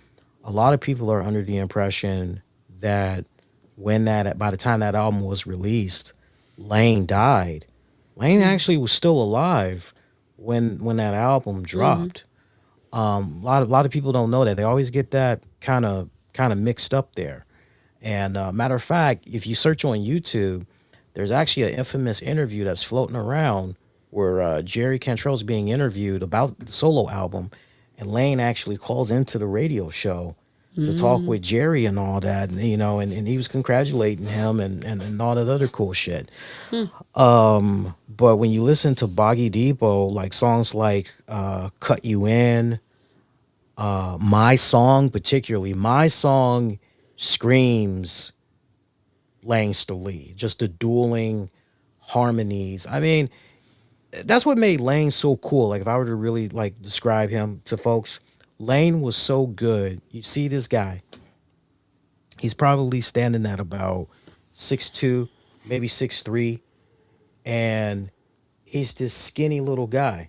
a lot of people are under the impression that by the time that album was released, Lane died. Lane actually was still alive when that album dropped. A lot of people don't know that. They always get that kind of mixed up there. And matter of fact, if you search on YouTube, there's actually an infamous interview that's floating around where Jerry Cantrell's being interviewed about the solo album, and Lane actually calls into the radio show to talk with Jerry and all that, and, and he was congratulating him and all that other cool shit. But when you listen to Boggy Depot, like songs like Cut You In, My Song, particularly, My Song screams Langs to Lee, just the dueling harmonies. I mean, that's what made Lane so cool. Like if I were to really like describe him to folks, Lane was so good. You see this guy, he's probably standing at about 6'2", maybe 6'3", and he's this skinny little guy.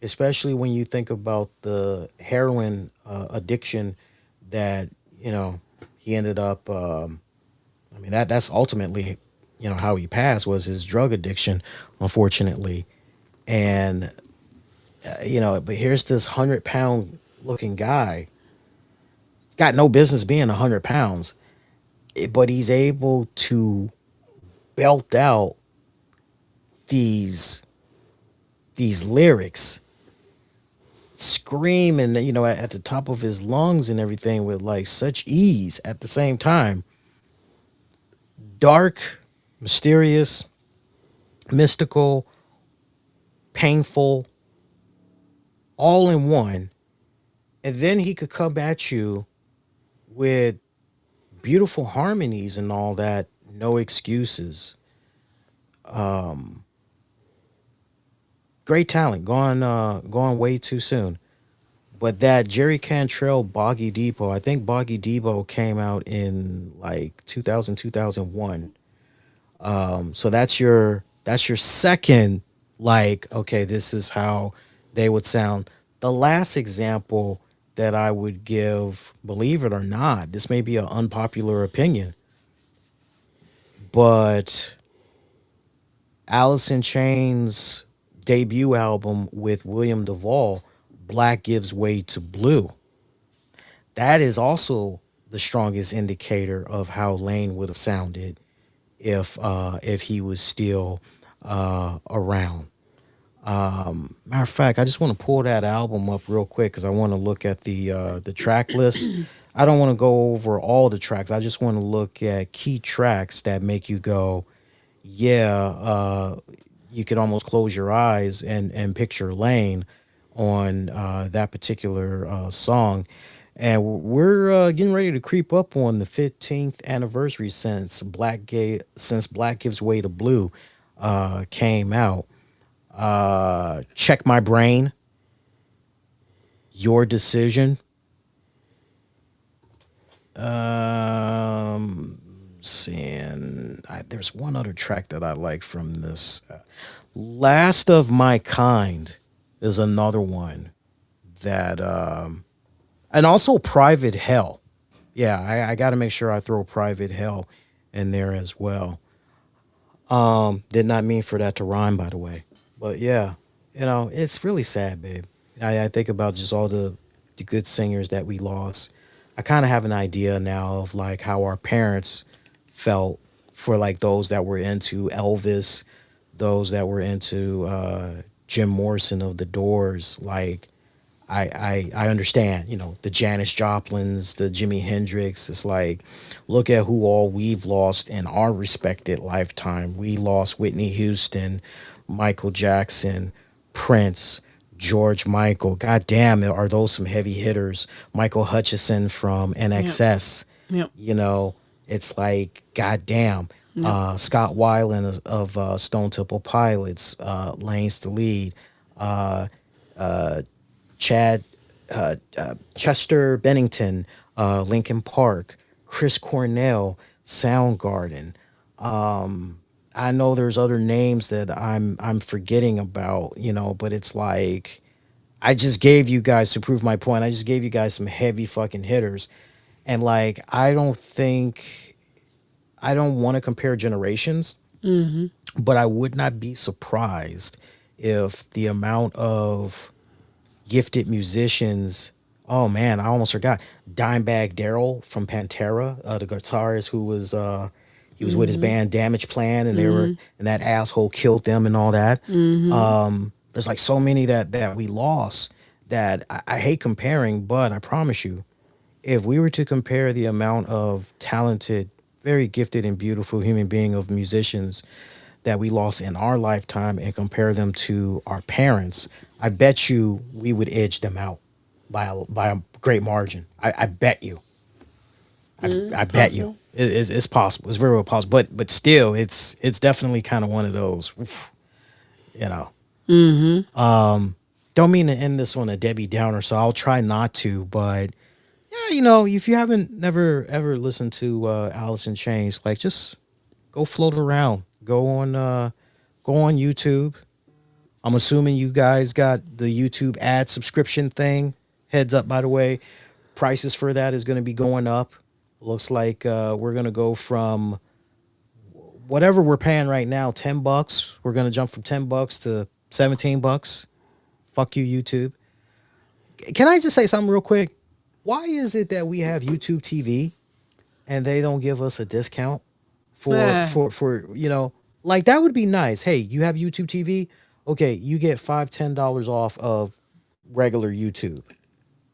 Especially when you think about the heroin addiction that he ended up. I mean that's ultimately how he passed was his drug addiction, unfortunately. And but here's this 100-pound looking guy. He's got no business being 100 pounds, but he's able to belt out these lyrics, screaming, at the top of his lungs and everything with like such ease at the same time. Dark, mysterious, mystical, painful, all in one. And then he could come at you with beautiful harmonies and all that, no excuses. Great talent, gone way too soon. But that Jerry Cantrell Boggy Depot, I think Boggy Depot came out in like 2000 2001. So that's your second, like, okay, this is how they would sound. The last example that I would give, believe it or not, this may be an unpopular opinion, but Alice in Chains' debut album with William Duvall, Black Gives Way to Blue. That is also the strongest indicator of how Lane would have sounded if he was still around. Matter of fact, I just want to pull that album up real quick because I want to look at the track list. I don't want to go over all the tracks. I just want to look at key tracks that make you go, yeah, you could almost close your eyes and picture Lane on that particular song. And we're getting ready to creep up on the 15th anniversary since Black Gives Way to Blue came out. Check My Brain, Your Decision. There's one other track that I like from this. Last of My Kind is another one that, and also Private Hell. Yeah, I got to make sure I throw Private Hell in there as well. Did not mean for that to rhyme, by the way. But yeah, it's really sad, babe. I think about just all the good singers that we lost. I kind of have an idea now of like how our parents felt for like those that were into Elvis, those that were into Jim Morrison of the Doors. Like I understand, the Janis Joplins, the Jimi Hendrix. It's like, look at who all we've lost in our respected lifetime. We lost Whitney Houston, Michael Jackson, Prince, George Michael. God damn, are those some heavy hitters? Michael Hutchison from Yep. NXS. Yep. It's like, God damn. Yep. Scott Weiland of Stone Temple Pilots, Lane's the lead. Uh, Chad, Chester Bennington, Lincoln Park, Chris Cornell, Soundgarden. I know there's other names that I'm forgetting about, but it's like I just gave you guys, to prove my point, I just gave you guys some heavy fucking hitters. And like I don't want to compare generations, but I would not be surprised if the amount of gifted musicians. Oh man, I almost forgot. Dimebag Daryl from Pantera, the guitarist who was he was with his band Damage Plan, and they were and that asshole killed them and all that. There's like so many that we lost that I hate comparing, but I promise you, if we were to compare the amount of talented, very gifted and beautiful human being of musicians that we lost in our lifetime and compare them to our parents, I bet you we would edge them out by a great margin. I bet you. I bet you. Possible. It's possible. It's very well possible. But still, it's definitely kind of one of those. Oof, you know. Don't mean to end this on a Debbie Downer, so I'll try not to. But yeah, if you haven't never ever listened to Alice in Chains, like just go float around. Go on YouTube. I'm assuming you guys got the YouTube ad subscription thing. Heads up, by the way, prices for that is going to be going up. Looks like we're going to go from whatever we're paying right now, $10. We're going to jump from $10 to $17. Fuck you, YouTube. Can I just say something real quick? Why is it that we have YouTube TV and they don't give us a discount for like that would be nice. Hey, you have YouTube TV? Okay, you get $5-10 off of regular YouTube.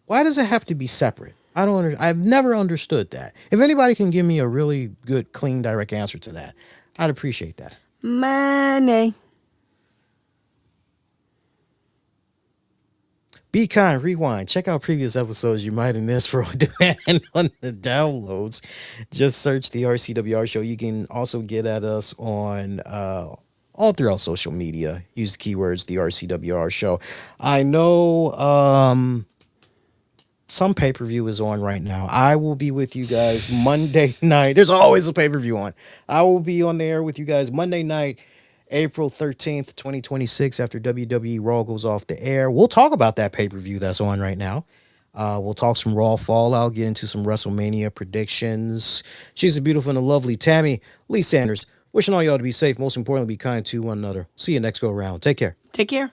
Why does it have to be separate? I've never understood that. If anybody can give me a really good, clean, direct answer to that, I'd appreciate that. Money. Be kind, rewind. Check out previous episodes you might have missed for on demand on the downloads. Just search the RCWR show. You can also get at us on all throughout social media. Use the keywords the RCWR show. I know some pay-per-view is on right now. I will be with you guys Monday night. There's always a pay-per-view on. I will be on the air with you guys Monday night, April 13th, 2026, after WWE Raw goes off the air. We'll talk about that pay-per-view that's on right now. We'll talk some Raw Fallout, get into some WrestleMania predictions. She's a beautiful and a lovely Tammy Lee Sanders. Wishing all y'all to be safe. Most importantly, be kind to one another. See you next go around. Take care. Take care.